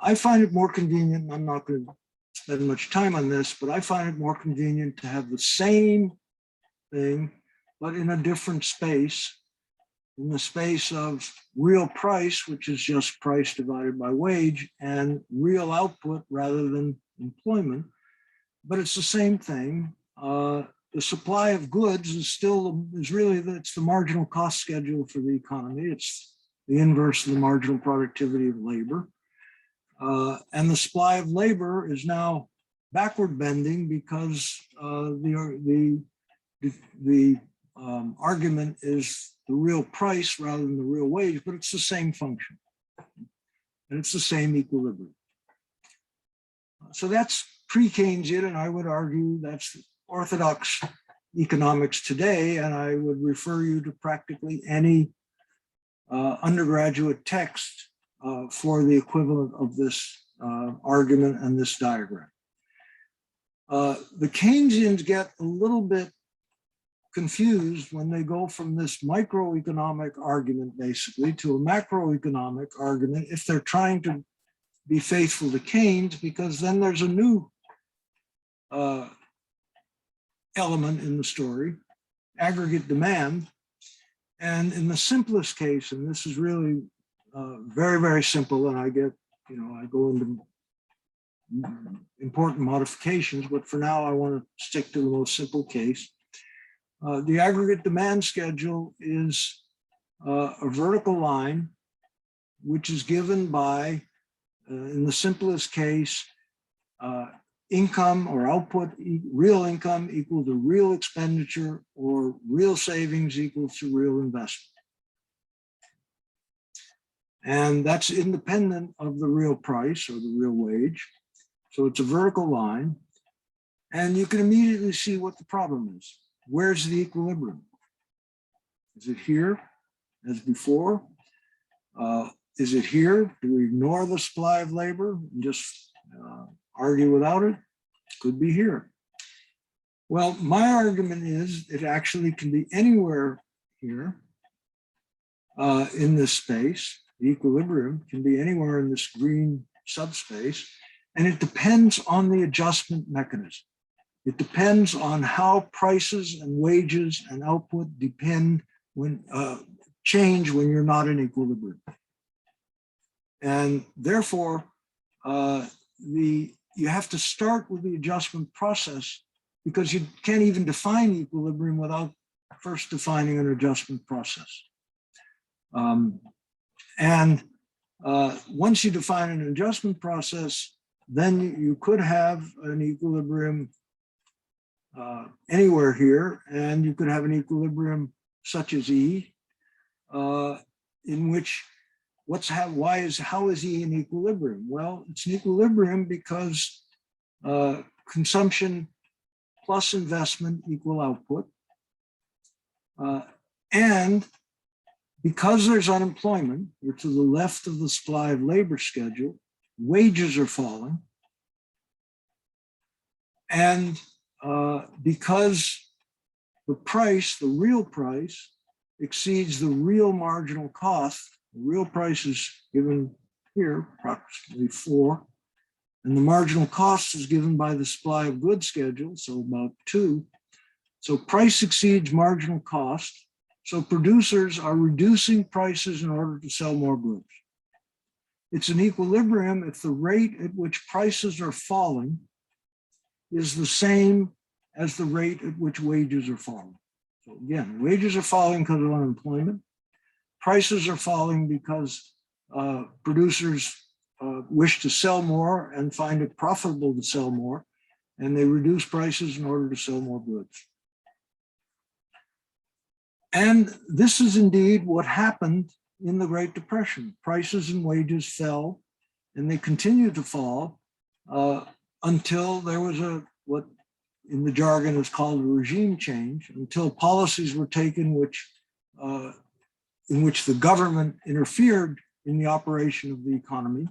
I find it more convenient, I'm not going to spend much time on this, but I find it more convenient to have the same thing, but in a different space, in the space of real price, which is just price divided by wage, and real output rather than employment. But it's the same thing. The supply of goods it's the marginal cost schedule for the economy. It's the inverse of the marginal productivity of labor. And the supply of labor is now backward bending because the argument is the real price rather than the real wage, but it's the same function. And it's the same equilibrium. So that's pre-Keynesian, and I would argue that's orthodox economics today, and I would refer you to practically any undergraduate text for the equivalent of this argument and this diagram. The Keynesians get a little bit confused when they go from this microeconomic argument basically to a macroeconomic argument if they're trying to be faithful to Keynes, because then there's a new element in the story, aggregate demand. And in the simplest case, and this is really very, very simple, and I get, I go into important modifications, but for now I want to stick to the most simple case. The aggregate demand schedule is a vertical line, which is given by, in the simplest case, income or output, real income equal to real expenditure, or real savings equal to real investment. And that's independent of the real price or the real wage. So it's a vertical line. And you can immediately see what the problem is. Where's the equilibrium? Is it here as before? Is it here? Do we ignore the supply of labor and just argue without it? Could be here. Well, my argument is it actually can be anywhere here in this space. The equilibrium can be anywhere in this green subspace, and it depends on the adjustment mechanism. It depends on how prices and wages and output change when you're not in equilibrium. And therefore, you have to start with the adjustment process, because you can't even define equilibrium without first defining an adjustment process. Once you define an adjustment process, then you could have an equilibrium anywhere here, and you could have an equilibrium such as E, in which how is E in equilibrium? Well, it's an equilibrium because consumption plus investment equal output, and because there's unemployment, you're to the left of the supply of labor schedule, wages are falling, and because the price, the real price, exceeds the real marginal cost. The real price is given here, approximately 4, and the marginal cost is given by the supply of goods schedule, so about 2. So price exceeds marginal cost. So producers are reducing prices in order to sell more goods. It's an equilibrium if the rate at which prices are falling is the same as the rate at which wages are falling. So again, wages are falling because of unemployment. Prices are falling because producers wish to sell more and find it profitable to sell more, and they reduce prices in order to sell more goods. And this is indeed what happened in the Great Depression. Prices and wages fell, and they continued to fall until there was what in the jargon is called a regime change, until policies were taken in which the government interfered in the operation of the economy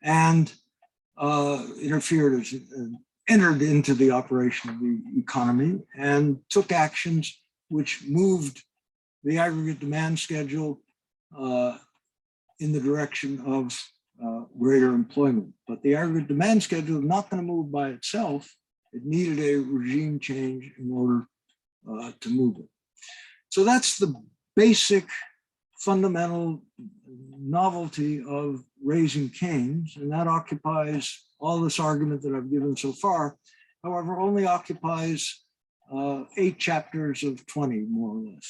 and entered into the operation of the economy and took actions which moved the aggregate demand schedule in the direction of greater employment. But the aggregate demand schedule is not going to move by itself. It needed a regime change in order to move it. So that's the basic fundamental novelty of raising Keynes, and that occupies all this argument that I've given so far. However, only occupies 8 chapters of 20, more or less.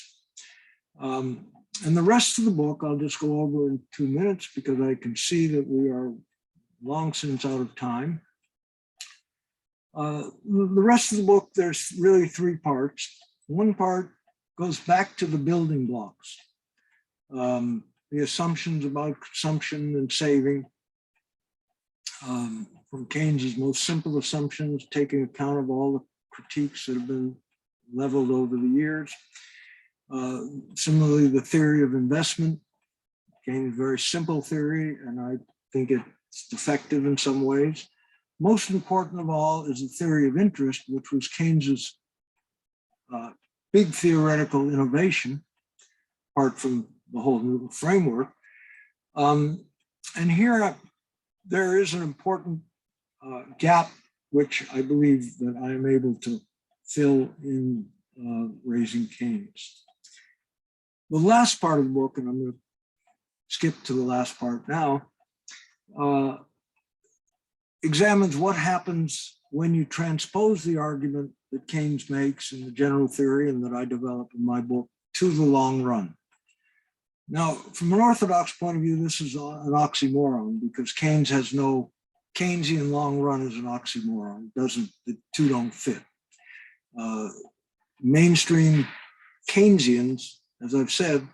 And the rest of the book, I'll just go over in 2 minutes because I can see that we are long since out of time. The rest of the book, there's really 3 parts. One part goes back to the building blocks, the assumptions about consumption and saving, from Keynes's most simple assumptions, taking account of all the critiques that have been leveled over the years. Similarly, the theory of investment, Keynes' very simple theory, and I think it's defective in some ways. Most important of all is the theory of interest, which was Keynes's big theoretical innovation, apart from the whole new framework. And here, there is an important gap, which I believe that I am able to fill in raising Keynes. The last part of the book, and I'm going to skip to the last part now, examines what happens when you transpose the argument that Keynes makes in the general theory and that I develop in my book to the long run. Now, from an orthodox point of view, this is an oxymoron because Keynes has no Keynesian long run is an oxymoron. The two don't fit. Mainstream Keynesians, as I've said,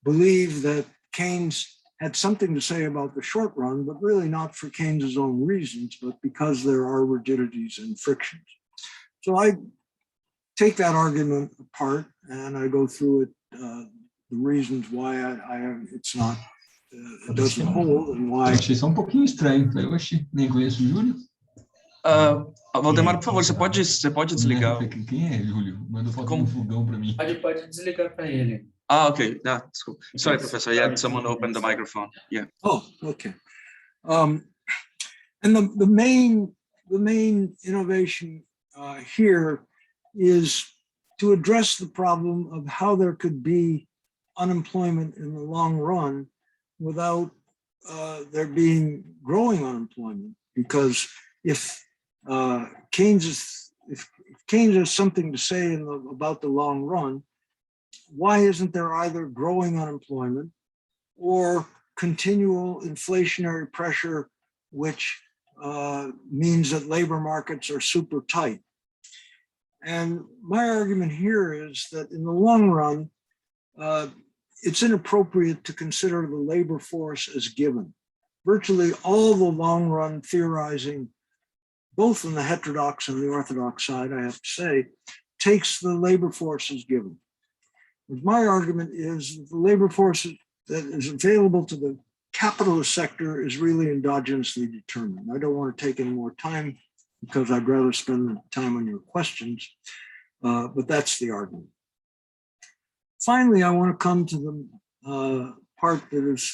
believe that Keynes had something to say about the short run, but really not for Keynes's own reasons, but because there are rigidities and frictions. So I take that argument apart and I go through it, the reasons why it's not, it doesn't hold and why. Eu achei só pouquinho estranho. Eu achei, nem conheço o Júlio. Valdemar, por favor, você pode desligar. Quem é Júlio? Manda foto no fogão para mim. Pode desligar para ele. Okay. That's cool. Sorry, Professor. Yeah, someone opened the microphone. Yeah. Oh, okay. And the main innovation here is to address the problem of how there could be unemployment in the long run without there being growing unemployment. Because if Keynes has something to say about the long run, why isn't there either growing unemployment or continual inflationary pressure, which means that labor markets are super tight? And my argument here is that in the long run, it's inappropriate to consider the labor force as given. Virtually all the long run theorizing, both on the heterodox and the orthodox side, I have to say, takes the labor force as given. My argument is that the labor force that is available to the capitalist sector is really endogenously determined. I don't want to take any more time because I'd rather spend the time on your questions, but that's the argument. Finally, I want to come to the part that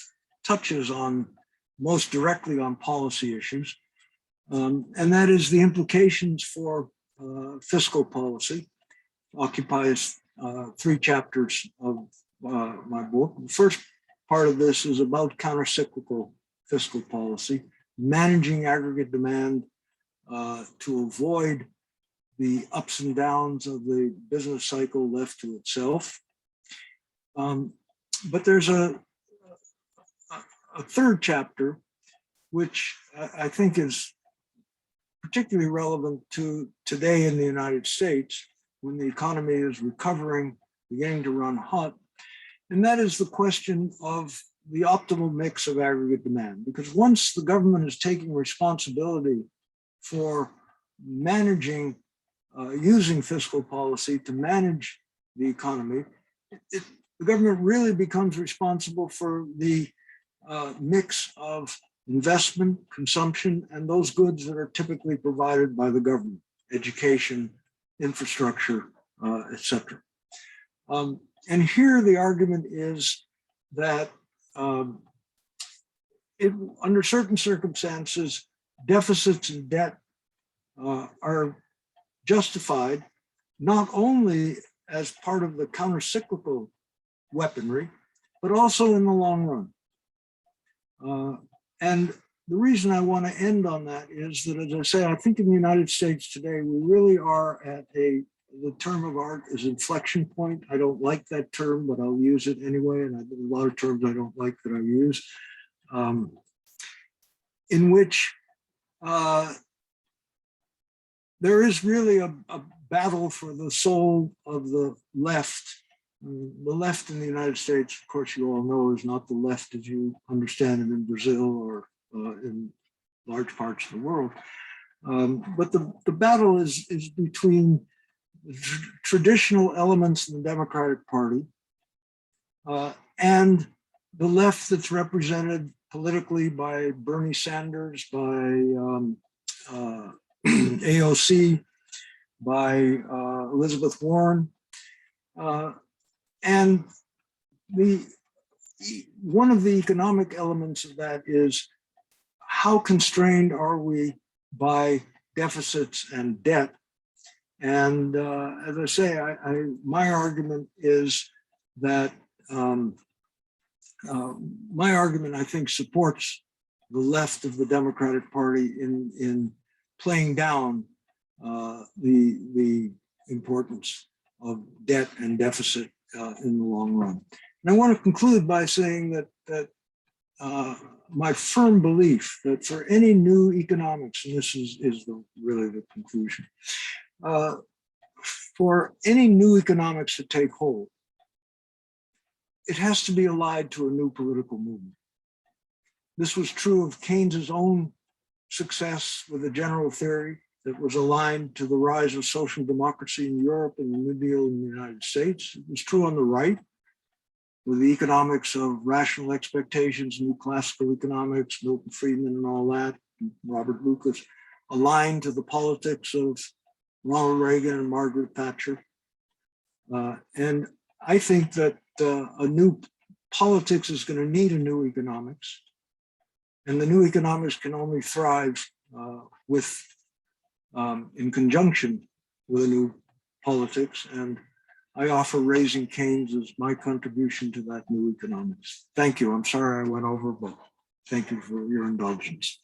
touches on most directly on policy issues, and that is the implications for fiscal policy. Occupies 3 chapters of my book. The first part of this is about countercyclical fiscal policy, managing aggregate demand to avoid the ups and downs of the business cycle left to itself. But there's a third chapter, which I think is particularly relevant to today in the United States, when the economy is recovering, beginning to run hot. And that is the question of the optimal mix of aggregate demand. Because once the government is taking responsibility for managing, using fiscal policy to manage the economy, the government really becomes responsible for the mix of investment, consumption, and those goods that are typically provided by the government, education, infrastructure, etc. And here the argument is that under certain circumstances, deficits and debt are justified not only as part of the countercyclical weaponry, but also in the long run. And the reason I want to end on that is that, as I say, I think in the United States today, we really are at the term of art is inflection point. I don't like that term, but I'll use it anyway. And a lot of terms I don't like that I use, in which there is really a battle for the soul of the left. The left in the United States, of course, you all know, is not the left as you understand it in Brazil or in large parts of the world. But the battle is between the traditional elements in the Democratic Party and the left that's represented politically by Bernie Sanders, by AOC, by Elizabeth Warren. And one of the economic elements of that is how constrained are we by deficits and debt? And as I say, my argument is that my argument, I think, supports the left of the Democratic Party in playing down the importance of debt and deficit in the long run. And I want to conclude by saying that my firm belief that for any new economics, and this is really the conclusion, for any new economics to take hold, it has to be allied to a new political movement. This was true of Keynes's own success with a general theory that was aligned to the rise of social democracy in Europe and the New Deal in the United States. It was true on the right, with the economics of rational expectations, new classical economics, Milton Friedman and all that, Robert Lucas, aligned to the politics of Ronald Reagan and Margaret Thatcher. And I think that a new politics is going to need a new economics, and the new economics can only thrive in conjunction with a new politics. And I offer Raising Keynes as my contribution to that new economics. Thank you. I'm sorry I went over, but thank you for your indulgence.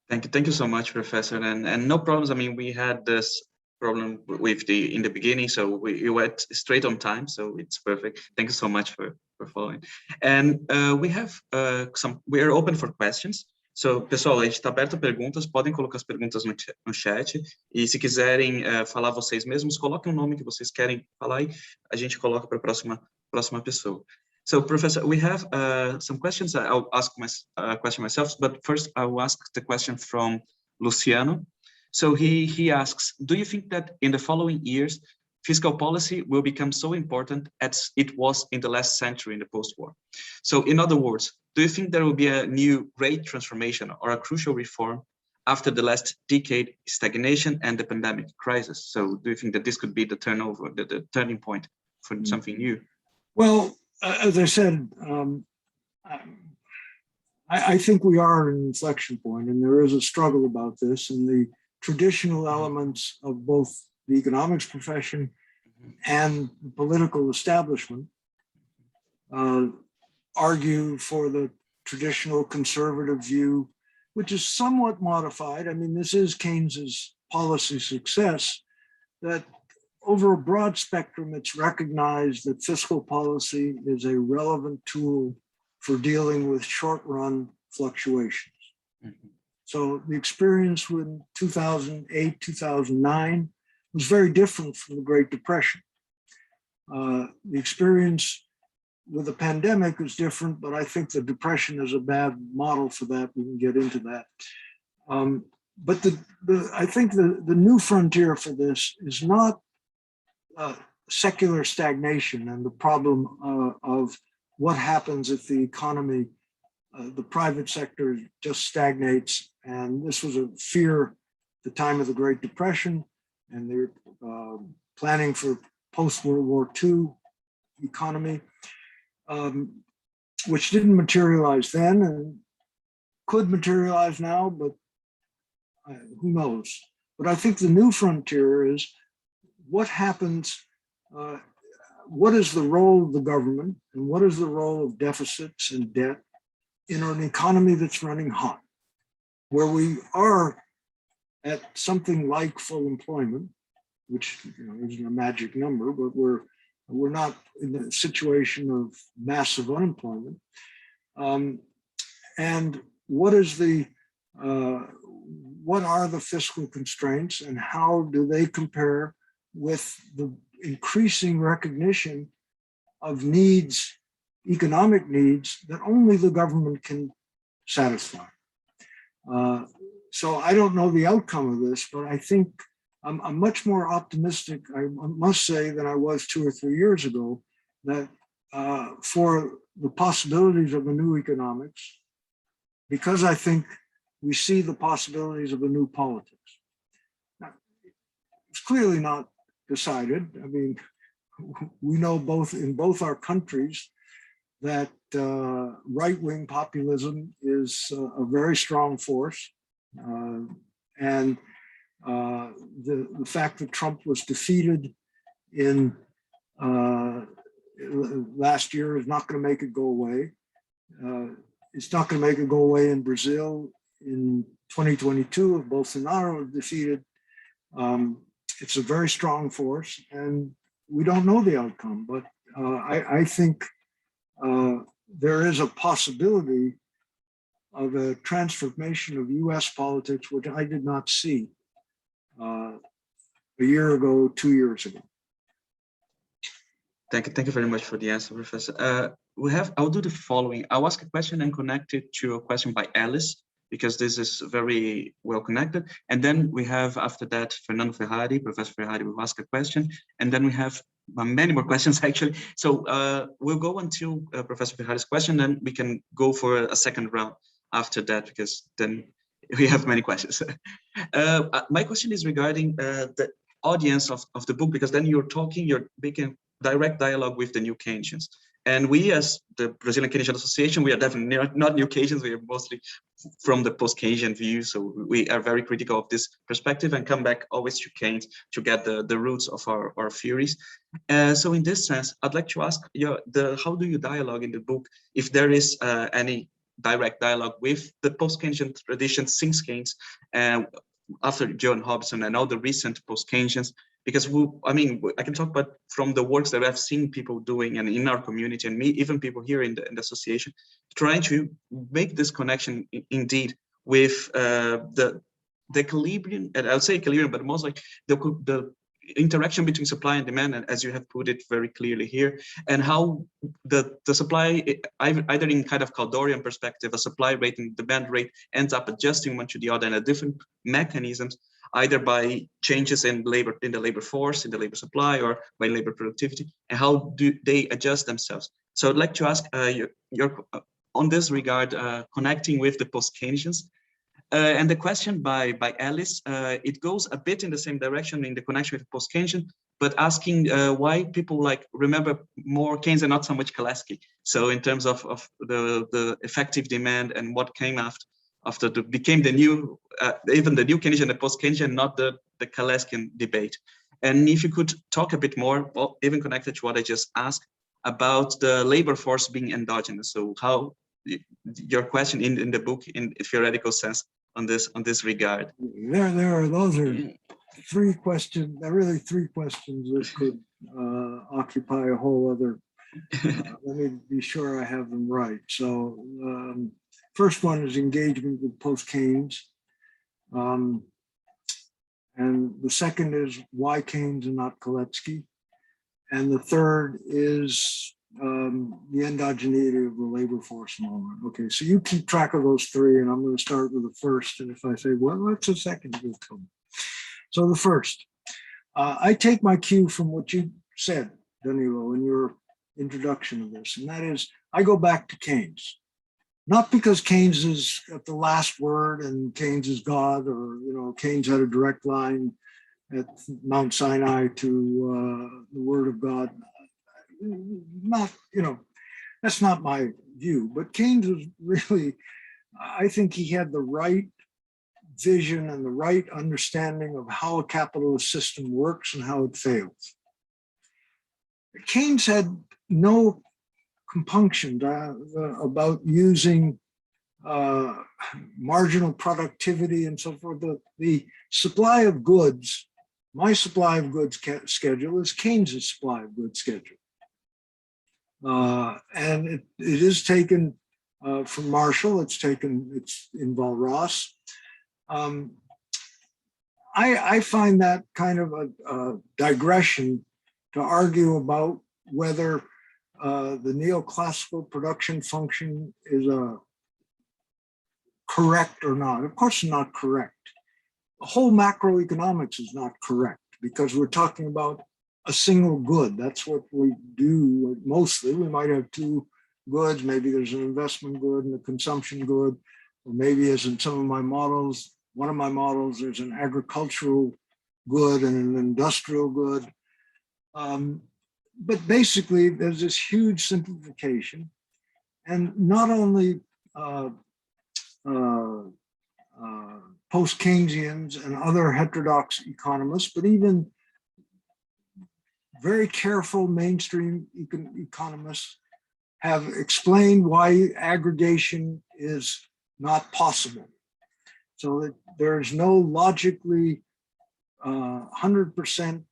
Thank you so much, Professor. And no problems. I mean, we had this problem with in the beginning, so you went straight on time, so it's perfect. Thank you so much for following. And we are open for questions. So, pessoal, a gente está aberto a perguntas, podem colocar as perguntas no chat, e se quiserem falar vocês mesmos, coloquem o nome que vocês querem falar e a gente coloca para a próxima pessoa. So, Professor, we have some questions. I'll ask my question myself, but first I will ask the question from Luciano. So he asks, do you think that in the following years, fiscal policy will become so important as it was in the last century in the post-war? So in other words, do you think there will be a new great transformation or a crucial reform after the last decade stagnation and the pandemic crisis? So do you think that this could be the turnover, the turning point for something new? Well, as I said, I think we are at an inflection point, and there is a struggle about this, and the traditional elements of both the economics profession and the political establishment argue for the traditional conservative view, which is somewhat modified. I mean, this is Keynes's policy success, that over a broad spectrum, it's recognized that fiscal policy is a relevant tool for dealing with short-run fluctuations. Mm-hmm. So the experience with 2008, 2009 was very different from the Great Depression. The experience with the pandemic is different, but I think the Depression is a bad model for that. We can get into that. But I think the new frontier for this is not secular stagnation and the problem of what happens if the economy, the private sector just stagnates. And this was a fear at the time of the Great Depression, and they're planning for post-World War II economy, which didn't materialize then and could materialize now, but who knows? But I think the new frontier is what happens, what is the role of the government and what is the role of deficits and debt in an economy that's running hot, where we are at something like full employment, which isn't a magic number, but we're not in a situation of massive unemployment. And what are the fiscal constraints and how do they compare with the increasing recognition of needs, economic needs that only the government can satisfy? So I don't know the outcome of this, but I think I'm much more optimistic, I must say, than I was 2 or 3 years ago, that for the possibilities of a new economics, because I think we see the possibilities of a new politics. Now, it's clearly not decided. I mean, we know in both our countries that right-wing populism is a very strong force. And the fact that Trump was defeated in last year is not going to make it go away. It's not going to make it go away in Brazil in 2022 if Bolsonaro is defeated. It's a very strong force, and we don't know the outcome. But I think there is a possibility of a transformation of US politics, which I did not see a year ago, 2 years ago. Thank you very much for the answer, Professor. I'll do the following. I'll ask a question and connect it to a question by Alice, because this is very well connected. And then we have, after that, Fernando Ferrari, Professor Ferrari will ask a question. And then we have many more questions, actually. So we'll go until Professor Ferrari's question, then we can go for a second round after that, because then we have many questions. My question is regarding the audience of the book, because then you're making direct dialogue with the new Keynesians. And we, as the Brazilian Keynesian Association, we are definitely not new Keynesians. We are mostly from the post-Keynesian view. So we are very critical of this perspective and come back always to Keynes to get the roots of our theories. So in this sense, I'd like to ask how do you dialogue in the book, if there is any direct dialogue with the post-Keynesian tradition since Keynes, after John Hobson and all the recent post-Keynesians, because I can talk about from the works that I've seen people doing and in our community, and even people here in the association, trying to make this connection indeed with the equilibrium, and I'll say equilibrium, but most like the interaction between supply and demand, and as you have put it very clearly here, and how the supply, either in kind of Caldorian perspective, a supply rate and demand rate ends up adjusting one to the other, and a different mechanisms, either by changes in the labor force, in the labor supply, or by labor productivity, and how do they adjust themselves. So I'd like to ask your on this regard, connecting with the post-Keynesians. And the question by Alice, it goes a bit in the same direction in the connection with post-Keynesian, but asking why people remember more Keynes and not so much Skidelski. So in terms of the effective demand and what came after became the new, even the new Keynesian, the post-Keynesian, not the Skidelskian debate. And if you could talk a bit more, even connected to what I just asked, about the labor force being endogenous. So how your question in the book, in a theoretical sense, on this regard. Those are three questions, really three questions that could occupy a whole other, let me be sure I have them right. So first one is engagement with post-Keynes. And the second is why Keynes and not Skidelski. And the third is the endogeneity of the labor force moment. Okay, so you keep track of those three, and I'm going to start with the first. And if I say, well, what's the second? You'll tell me. So the first, I take my cue from what you said, Danilo, in your introduction of this, and that is, I go back to Keynes. Not because Keynes is at the last word and Keynes is God, or Keynes had a direct line at Mount Sinai to the Word of God. Not, that's not my view, but Keynes was really, I think he had the right vision and the right understanding of how a capitalist system works and how it fails. Keynes had no compunction about using marginal productivity and so forth. The supply of goods, my supply of goods schedule is Keynes's supply of goods schedule. And it is taken from Marshall, it's in Walras. I find that kind of a digression to argue about whether the neoclassical production function is correct or not. Of course, it's not correct. The whole macroeconomics is not correct because we're talking about a single good. That's what we do mostly. We might have two goods. Maybe there's an investment good and a consumption good, or maybe as in some of my models, one of my models, there's an agricultural good and an industrial good. But basically, there's this huge simplification, and not only post-Keynesians and other heterodox economists, but even very careful mainstream economists have explained why aggregation is not possible. So that there's no logically 100%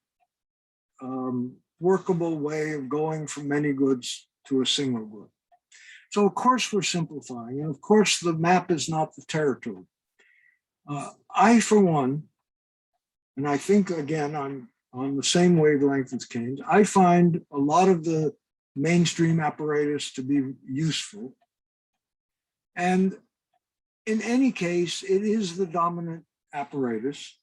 workable way of going from many goods to a single good. So of course we're simplifying, and of course the map is not the territory. I, for one, and I think again, I'm on the same wavelength as Keynes, I find a lot of the mainstream apparatus to be useful. And in any case, it is the dominant apparatus.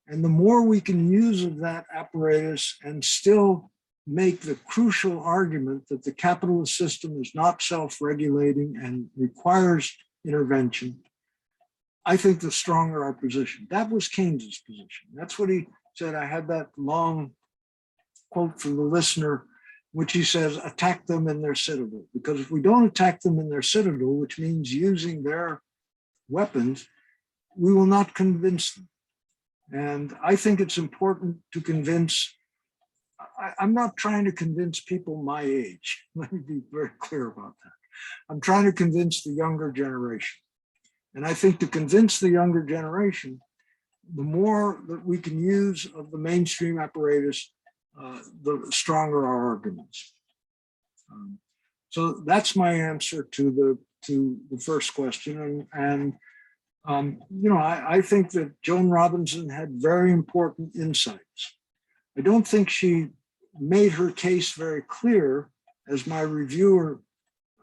And the more we can use of that apparatus and still make the crucial argument that the capitalist system is not self-regulating and requires intervention, I think the stronger our position. That was Keynes's position. That's what he said. I had that long quote from the listener, which he says, attack them in their citadel. Because if we don't attack them in their citadel, which means using their weapons, we will not convince them. And I think it's important to convince, I'm not trying to convince people my age. Let me be very clear about that. I'm trying to convince the younger generation. And I think to convince the younger generation, the more that we can use of the mainstream apparatus, the stronger our arguments. So that's my answer to the first question. And you know, I think that Joan Robinson had very important insights. I don't think she made her case very clear, as my reviewer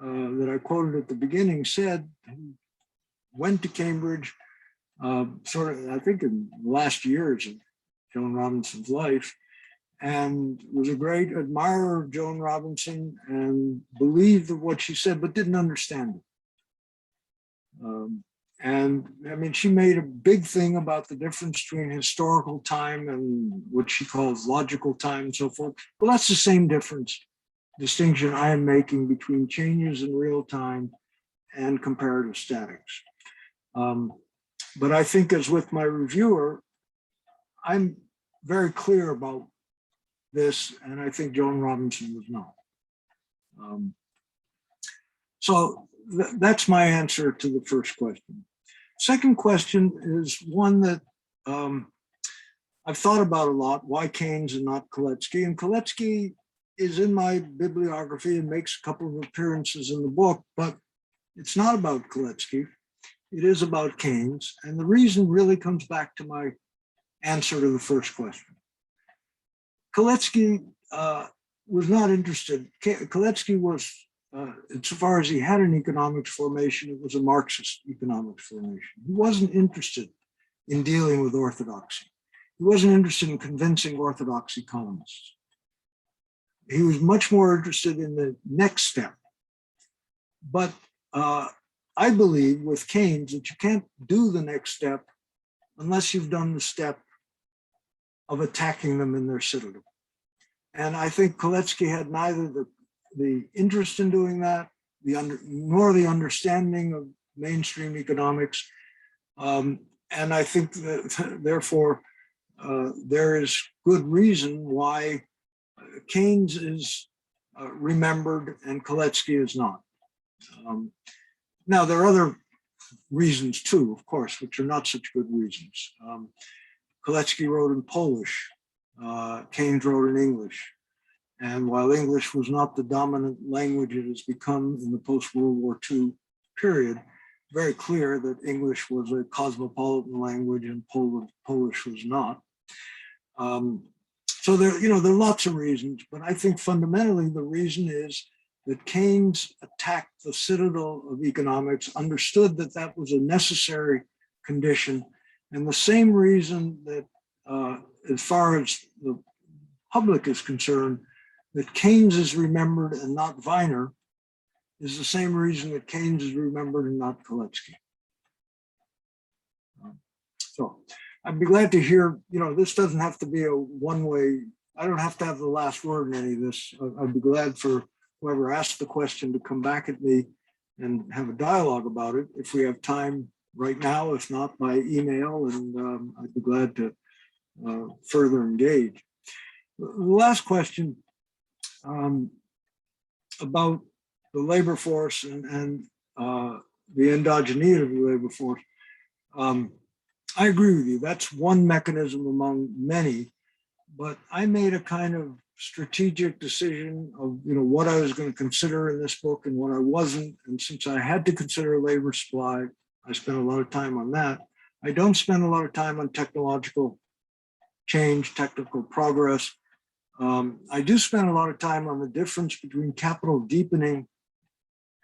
that I quoted at the beginning said, who went to Cambridge, sort of, I think in the last years of Joan Robinson's life, and was a great admirer of Joan Robinson and believed what she said, but didn't understand it. And I mean, she made a big thing about the difference between historical time and what she calls logical time and so forth. Well, that's the same distinction I am making between changes in real time and comparative statics. But I think, as with my reviewer, I'm very clear about this, and I think Joan Robinson was not. So that's my answer to the first question. Second question is one that I've thought about a lot, why Keynes and not Koletsky? And Koletsky is in my bibliography and makes a couple of appearances in the book, but it's not about Koletsky. It is about Keynes. And the reason really comes back to my answer to the first question. Koletsky was not interested. Koletsky was, insofar as he had an economics formation, it was a Marxist economics formation. He wasn't interested in dealing with orthodoxy. He wasn't interested in convincing orthodox economists. He was much more interested in the next step. But I believe with Keynes that you can't do the next step unless you've done the step of attacking them in their citadel. And I think Koletsky had neither the interest in doing that, nor the understanding of mainstream economics. And I think that, therefore, there is good reason why Keynes is remembered and Koletsky is not. Now, there are other reasons too, of course, which are not such good reasons. Koletsky wrote in Polish, Keynes wrote in English. And while English was not the dominant language it has become in the post-World War II period, very clear that English was a cosmopolitan language and Polish was not. So there are lots of reasons, but I think fundamentally the reason is that Keynes attacked the citadel of economics, understood that that was a necessary condition, and the same reason that as far as the public is concerned, that Keynes is remembered and not Weiner is the same reason that Keynes is remembered and not Koletsky. So I'd be glad to hear, this doesn't have to be a one-way, I don't have to have the last word in any of this. I'd be glad for whoever asked the question to come back at me and have a dialogue about it if we have time right now, if not by email, and I'd be glad to further engage. The last question about the labor force and the endogeneity of the labor force. I agree with you. That's one mechanism among many, but I made a kind of strategic decision of, what I was going to consider in this book and what I wasn't. And since I had to consider labor supply, I spent a lot of time on that. I don't spend a lot of time on technological change, technical progress. I do spend a lot of time on the difference between capital deepening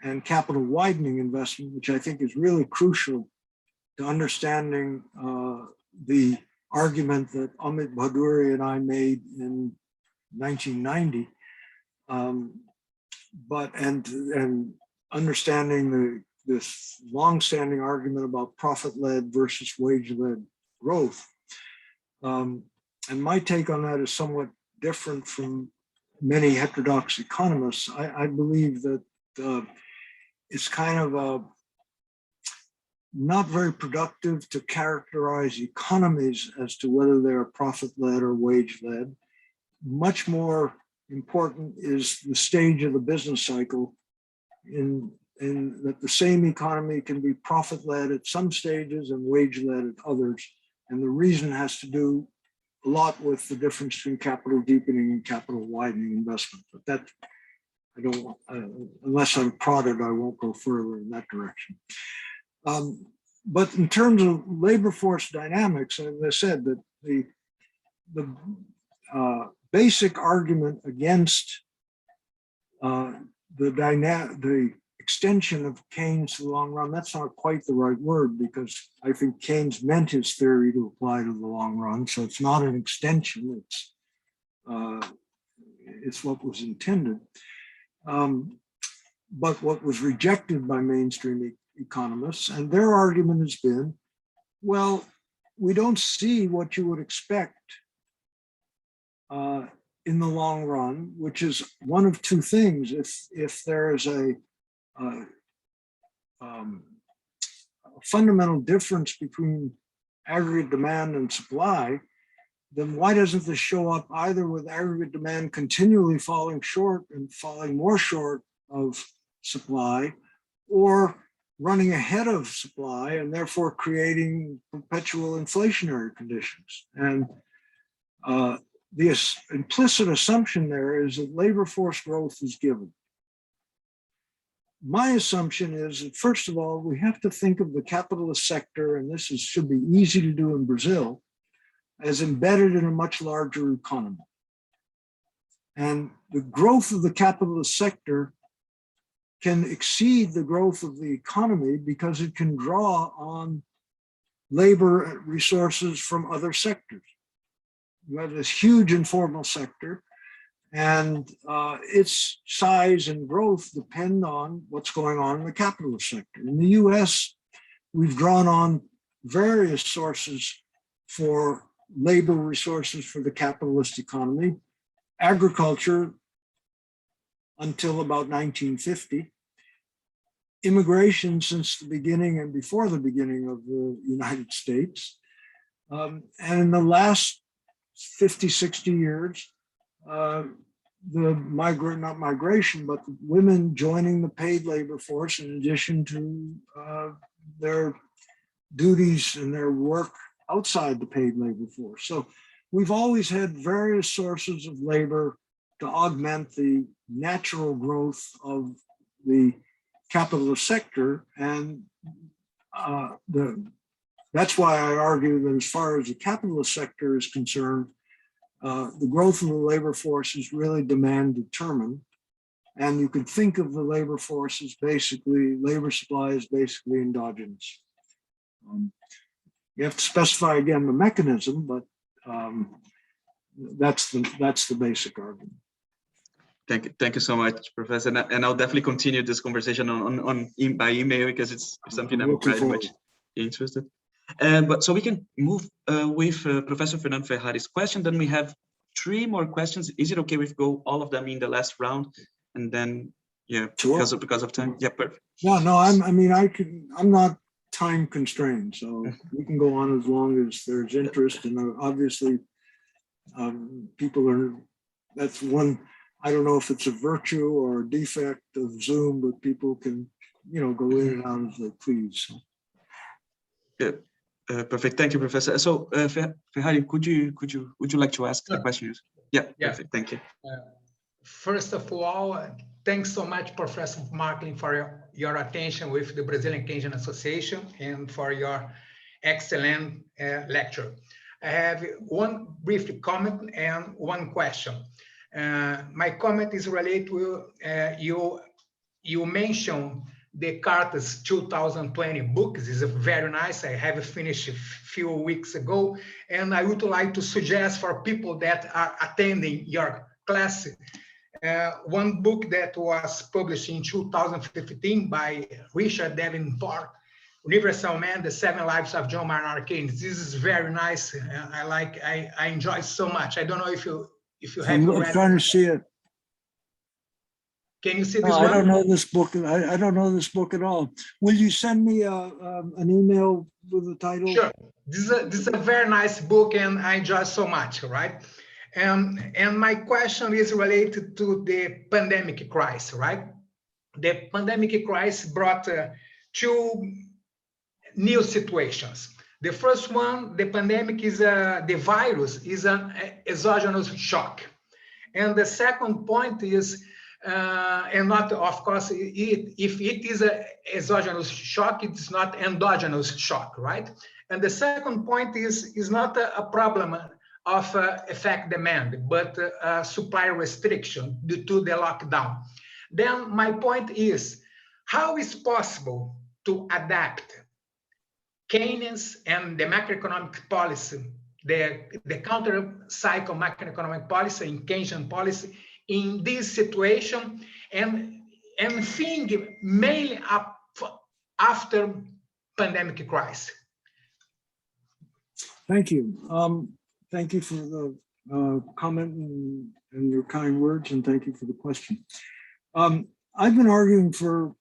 and capital widening investment, which I think is really crucial to understanding the argument that Amit Bhaduri and I made in 1990, and understanding this long-standing argument about profit-led versus wage-led growth. And my take on that is somewhat different from many heterodox economists. I believe that it's kind of not very productive to characterize economies as to whether they're profit-led or wage-led. Much more important is the stage of the business cycle in that the same economy can be profit-led at some stages and wage-led at others. And the reason has to do a lot with the difference between capital deepening and capital widening investment. But that, I don't, unless I'm prodded, I won't go further in that direction. But in terms of labor force dynamics, as I said, that the basic argument against the extension of Keynes to the long run, that's not quite the right word, because I think Keynes meant his theory to apply to the long run. So it's not an extension, it's what was intended. But what was rejected by mainstream economists, and their argument has been, well, we don't see what you would expect in the long run, which is one of two things. If there is a fundamental difference between aggregate demand and supply, then why doesn't this show up either with aggregate demand continually falling short and falling more short of supply, or running ahead of supply and therefore creating perpetual inflationary conditions? And the implicit assumption there is that labor force growth is given. My assumption is that, first of all, we have to think of the capitalist sector, and this should be easy to do in Brazil, as embedded in a much larger economy. And the growth of the capitalist sector can exceed the growth of the economy because it can draw on labor resources from other sectors. You have this huge informal sector, and its size and growth depend on what's going on in the capitalist sector. In the US, we've drawn on various sources for labor resources for the capitalist economy. Agriculture until about 1950. Immigration since the beginning and before the beginning of the United States. And in the last 50, 60 years, the not migration, but the women joining the paid labor force in addition to their duties and their work outside the paid labor force. So we've always had various sources of labor to augment the natural growth of the capitalist sector. And that's why I argue that as far as the capitalist sector is concerned, the growth of the labor force is really demand determined. And you could think of the labor force as basically, labor supply is basically endogenous. You have to specify again the mechanism, but that's the basic argument. Thank you so much, Professor. And I'll definitely continue this conversation by email, because it's something I'm very much interested. But so we can move with Professor Fernando Ferrari's question. Then we have 3 more questions. Is it okay if we go all of them in the last round? And then, yeah, sure. because of time. Yeah, perfect. Yeah, no, I'm not time constrained, so we can go on as long as there's interest. And obviously, people are, that's one, I don't know if it's a virtue or a defect of Zoom, but people can, go in and out as they please. Good. Perfect. Thank you, Professor. So, Ferrari, would you like to ask the questions? Yeah, perfect. Thank you. First of all, thanks so much, Professor Marglin, for your attention with the Brazilian Keynesian Association and for your excellent lecture. I have one brief comment and one question. My comment is related to you mentioned the Cartas 2020 book. This is very nice. I have finished a few weeks ago, and I would like to suggest for people that are attending your class one book that was published in 2015 by Richard Davenport, Universal Man, The 7 Lives of John Maynard Keynes. This is very nice. I enjoy it so much. I don't know if you have I'm trying to see it. Can you see this No, one? I don't know this book. I don't know this book at all. Will you send me an email with the title? Sure. This is a very nice book, and I enjoy so much, right? And my question is related to the pandemic crisis, right? The pandemic crisis brought two new situations. The first one, the pandemic is the virus is an exogenous shock. And the second point is, and not, of course, if it is an exogenous shock, it's not endogenous shock, right? And the second point is not a problem of effect demand, but supply restriction due to the lockdown. Then my point is, how is possible to adapt Keynes and the macroeconomic policy, the counter-cycle macroeconomic policy and Keynesian policy in this situation, and think mainly up after pandemic crisis? Thank you. Thank you for the comment and your kind words, and thank you for the question. I've been arguing for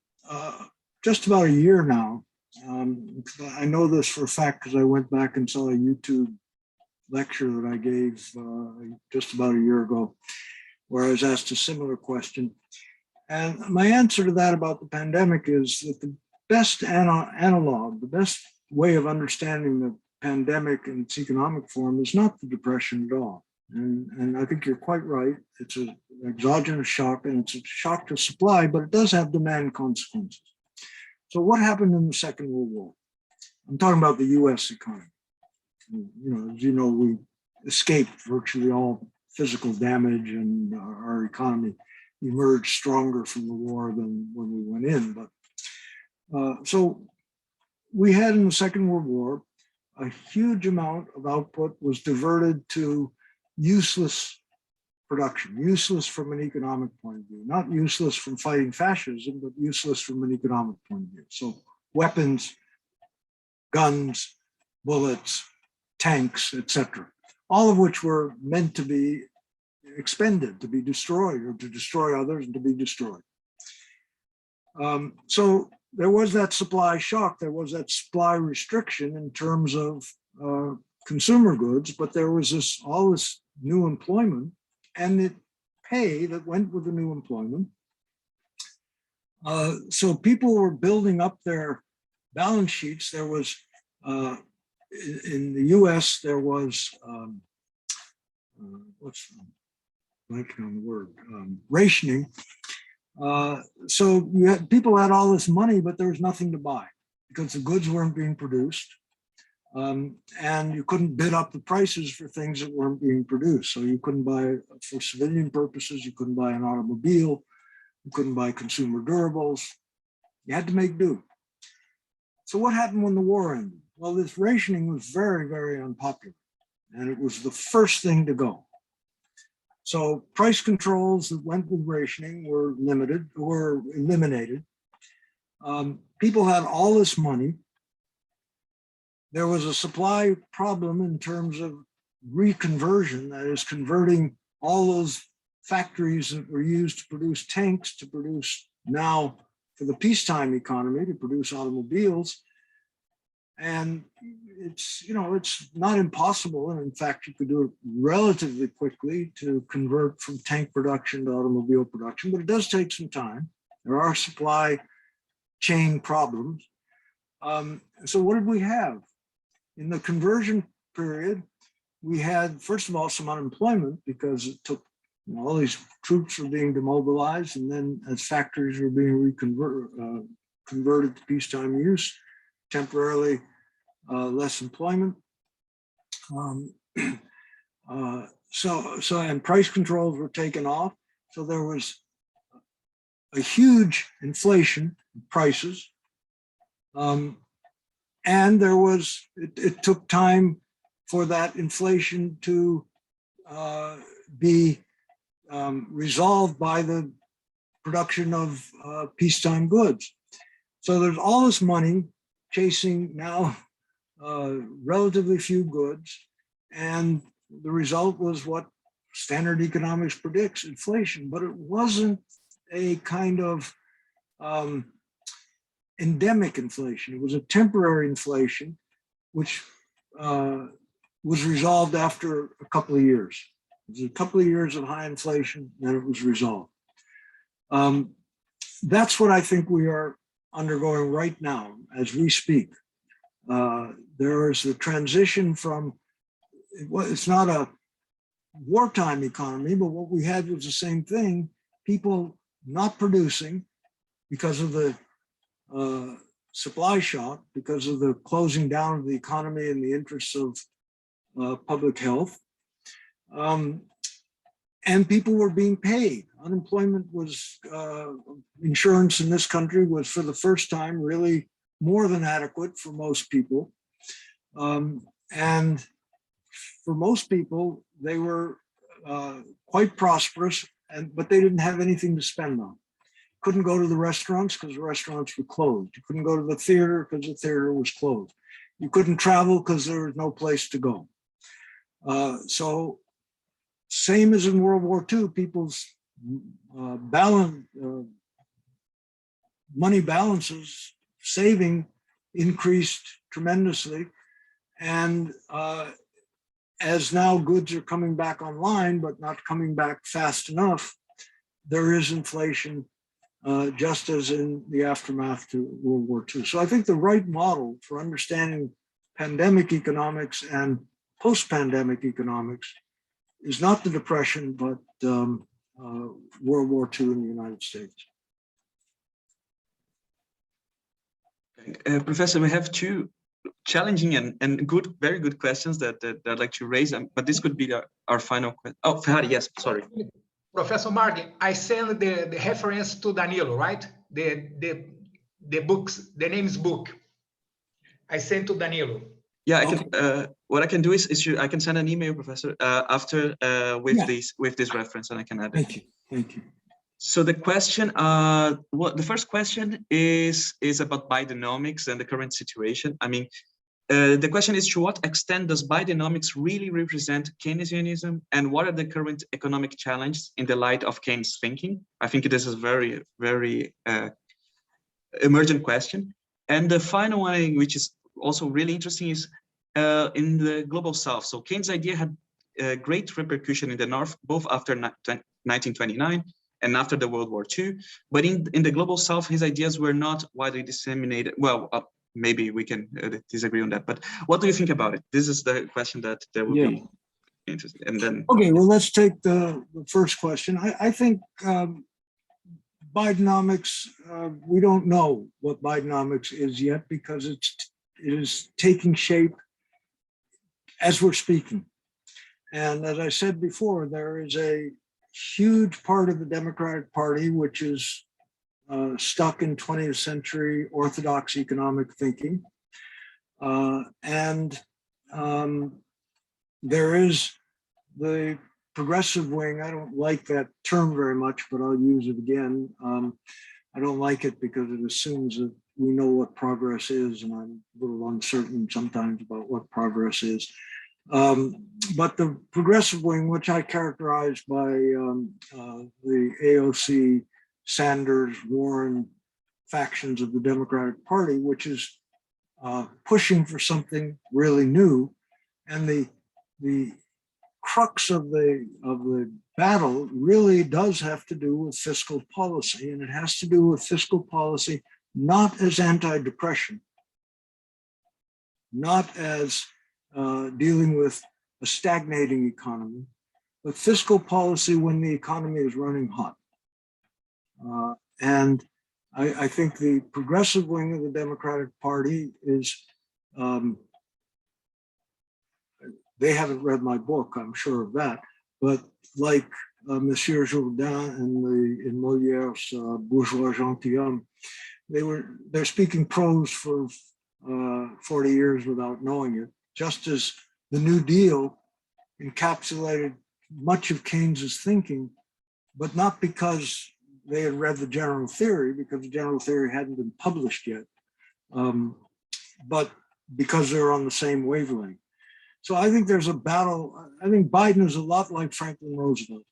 just about a year now. I know this for a fact because I went back and saw a YouTube lecture that I gave just about a year ago, where I was asked a similar question. And my answer to that about the pandemic is that the best analog, the best way of understanding the pandemic in its economic form is not the Depression at all. And I think you're quite right. It's an exogenous shock, and it's a shock to supply, but it does have demand consequences. So what happened in the Second World War? I'm talking about the US economy. As you know, we escaped virtually all physical damage, and our economy emerged stronger from the war than when we went in. But so we had in the Second World War, a huge amount of output was diverted to useless production, useless from an economic point of view, not useless from fighting fascism, but useless from an economic point of view. So weapons, guns, bullets, tanks, etc., all of which were meant to be expended, to be destroyed, or to destroy others and to be destroyed. So there was that supply shock, there was that supply restriction in terms of consumer goods, but there was all this new employment and the pay that went with the new employment. So people were building up their balance sheets. There was, in the US, there was, blanking on the word, rationing. So people had all this money, but there was nothing to buy because the goods weren't being produced. And you couldn't bid up the prices for things that weren't being produced. So you couldn't buy, for civilian purposes, you couldn't buy an automobile, you couldn't buy consumer durables. You had to make do. So what happened when the war ended? Well, this rationing was very, very unpopular, and it was the first thing to go. So price controls that went with rationing were eliminated. People had all this money. There was a supply problem in terms of reconversion, that is, converting all those factories that were used to produce tanks to produce now, for the peacetime economy, to produce automobiles. And it's not impossible. And in fact, you could do it relatively quickly to convert from tank production to automobile production, but it does take some time. There are supply chain problems. So what did we have? In the conversion period, we had, first of all, some unemployment because it took, all these troops were being demobilized, and then as factories were being converted to peacetime use, temporarily less employment. And price controls were taken off. So there was a huge inflation in prices. And there was, it took time for that inflation to be resolved by the production of peacetime goods. So there's all this money chasing now relatively few goods, and the result was what standard economics predicts, inflation. But it wasn't a kind of endemic inflation. It was a temporary inflation, which was resolved after a couple of years. It was a couple of years of high inflation, then it was resolved. That's what I think we are undergoing right now as we speak. There is the transition from, it's not a wartime economy, but what we had was the same thing, people not producing because of the supply shock, because of the closing down of the economy in the interests of public health. And people were being paid. Unemployment was, insurance in this country was for the first time really more than adequate for most people. And for most people, they were quite prosperous, but they didn't have anything to spend on. Couldn't go to the restaurants because the restaurants were closed. You couldn't go to the theater because the theater was closed. You couldn't travel because there was no place to go. So same as in World War II, people's money balances, saving increased tremendously. And as now goods are coming back online, but not coming back fast enough, there is inflation, just as in the aftermath to World War II. So I think the right model for understanding pandemic economics and post-pandemic economics is not the Depression, but World War II in the United States. Professor, we have two challenging and good, very good questions that I'd like to raise, but this could be our final question. Oh, Ferrari, yes, sorry. Professor Marglin, I sent the reference to Danilo, right? The books, the name's book. I sent to Danilo. Yeah, I can. What I can do is I can send an email, Professor, after with this reference, and I can add it. Thank you. Thank you. So the question, the first question is about Bidenomics and the current situation. I mean, the question is, to what extent does Bidenomics really represent Keynesianism, and what are the current economic challenges in the light of Keynes thinking? I think this is a very, very emergent question. And the final one, which is also really interesting, is in the global South. So Keynes' idea had great repercussion in the North, both after 1929 and after the World War II. But in the global South, his ideas were not widely disseminated. Well, maybe we can disagree on that. But what do you think about it? This is the question that will be interesting. And then okay, well, let's take the first question. I think Bidenomics, we don't know what Bidenomics is yet because it is taking shape as we're speaking. And as I said before, there is a huge part of the Democratic Party which is stuck in 20th century orthodox economic thinking. And there is the progressive wing. I don't like that term very much, but I'll use it again. I don't like it because it assumes that we know what progress is, and I'm a little uncertain sometimes about what progress is. But the progressive wing, which I characterize by the AOC, Sanders, Warren factions of the Democratic Party, which is pushing for something really new, and the crux of the battle really does have to do with fiscal policy, and it has to do with fiscal policy not as anti-depression, not as dealing with a stagnating economy, but fiscal policy when the economy is running hot. And I think the progressive wing of the Democratic Party is, they haven't read my book, I'm sure of that, but like Monsieur Jourdain in Moliere's Bourgeois Gentilhomme, they're speaking prose for 40 years without knowing it, just as the New Deal encapsulated much of Keynes's thinking, but not because they had read the general theory, because the general theory hadn't been published yet, but because they're on the same wavelength. So I think there's a battle. I think Biden is a lot like Franklin Roosevelt.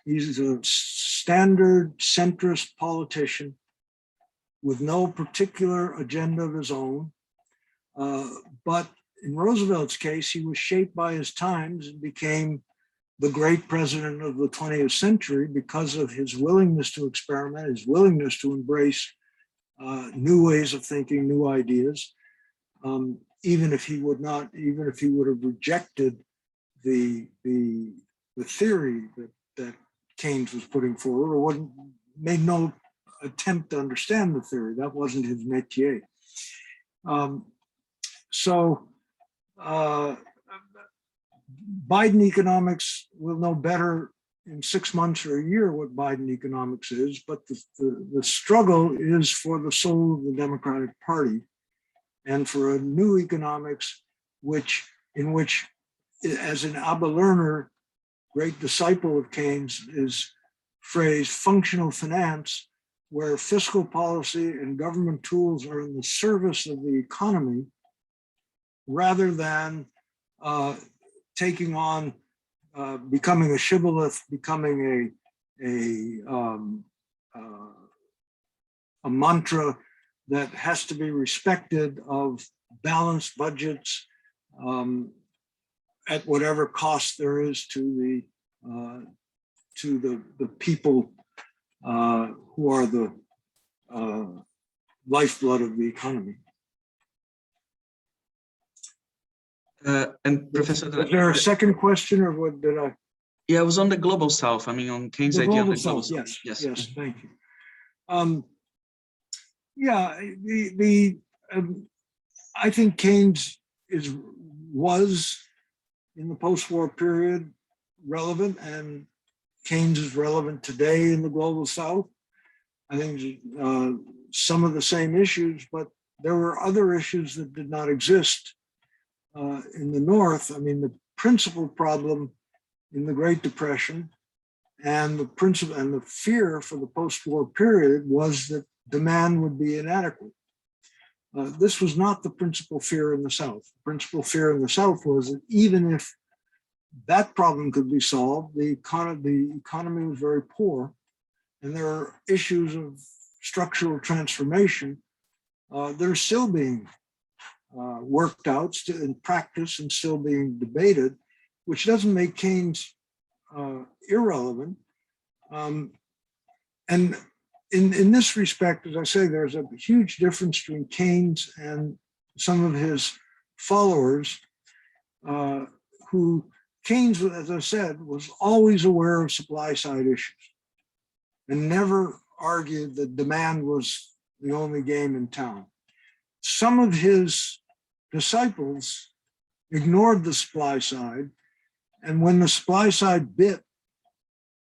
He's a standard centrist politician with no particular agenda of his own. But in Roosevelt's case, he was shaped by his times and became the great president of the 20th century because of his willingness to experiment, his willingness to embrace new ways of thinking, new ideas, even if he would have rejected the theory that Keynes was putting forward, or made no attempt to understand the theory. That wasn't his métier. Biden economics will know better in 6 months or a year what Biden economics is, but the struggle is for the soul of the Democratic Party and for a new economics in which, as an Abba Lerner, great disciple of Keynes, is phrased functional finance, where fiscal policy and government tools are in the service of the economy rather than taking on, becoming a shibboleth, becoming a mantra that has to be respected of balanced budgets at whatever cost there is to the people who are the lifeblood of the economy. And Professor, is there a second question, or what did I? Yeah, it was on the global south. I mean, on Keynes' idea on the global south. Yes, thank you. I think Keynes was in the post-war period relevant, and Keynes is relevant today in the global south. I think some of the same issues, but there were other issues that did not exist in the North. I mean, the principal problem in the Great Depression and the fear for the post-war period was that demand would be inadequate. This was not the principal fear in the South. The principal fear in the South was that even if that problem could be solved, the economy was very poor, and there are issues of structural transformation that are still being worked out in practice and still being debated, which doesn't make Keynes irrelevant. And in this respect, as I say, there's a huge difference between Keynes and some of his followers, who Keynes, as I said, was always aware of supply side issues and never argued that demand was the only game in town. Some of his disciples ignored the supply side, and when the supply side bit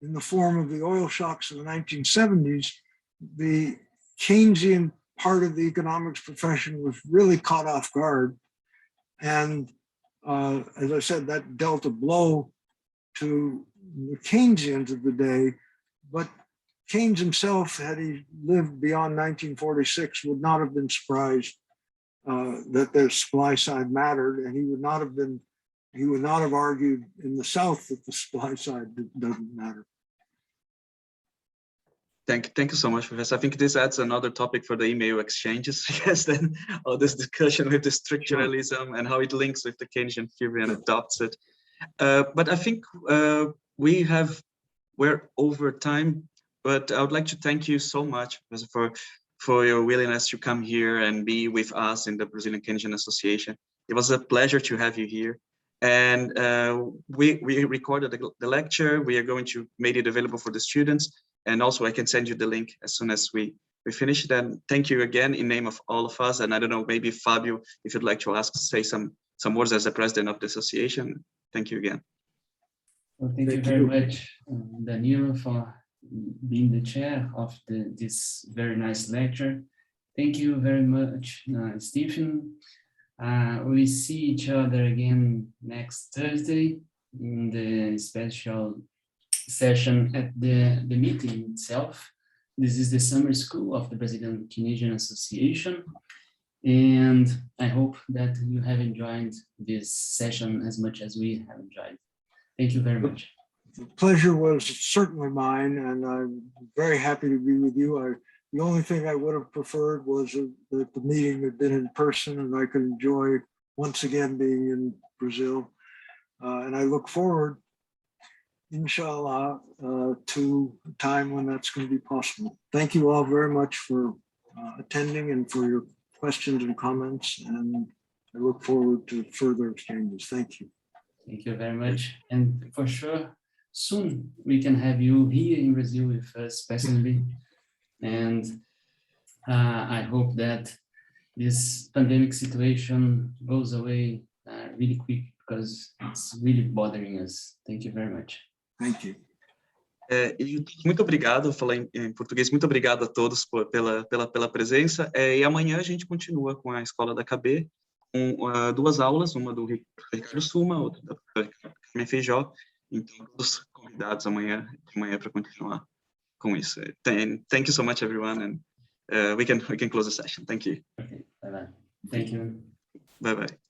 in the form of the oil shocks of the 1970s, the Keynesian part of the economics profession was really caught off guard. And as I said, that dealt a blow to the Keynesians of the day, but Keynes himself, had he lived beyond 1946, would not have been surprised that the supply side mattered, and he would not have argued in the South that the supply side doesn't matter. Thank you so much, Professor. I think this adds another topic for the email exchanges, because then all this discussion with the structuralism and how it links with the Keynesian theory and adopts it. But I think we're over time, but I would like to thank you so much, Professor, for your willingness to come here and be with us in the Brazilian Keynesian Association. It was a pleasure to have you here. And we recorded the lecture. We are going to make it available for the students. And also I can send you the link as soon as we finish it. And thank you again in name of all of us. And I don't know, maybe Fabio, if you'd like to say some words as the president of the association. Thank you again. Well, thank you very much, Danilo, for being the chair of this very nice lecture. Thank you very much, Stephen. We see each other again next Thursday in the special session at the meeting itself. This is the summer school of the Brazilian Keynesian Association. And I hope that you have enjoyed this session as much as we have enjoyed. Thank you very much. The pleasure was certainly mine, and I'm very happy to be with you. The only thing I would have preferred was that the meeting had been in person and I could enjoy once again being in Brazil. And I look forward, inshallah, to a time when that's going to be possible. Thank you all very much for attending and for your questions and comments. And I look forward to further exchanges. Thank you. Thank you very much. And for sure, soon we can have you here in Brazil with us personally. And I hope that this pandemic situation goes away really quick, because it's really bothering us. Thank you very much. Thank you. Muito obrigado, vou falar em português, muito obrigado a todos pela presença. E amanhã a gente continua com a Escola da AKB, com duas aulas, uma do Ricardo Suma, outra da FJ. Então, todos convidados amanhã de manhã para continuar com isso. Thank you so much, everyone, and we can close the session. Thank you. Okay, bye-bye. Thank you. Bye-bye.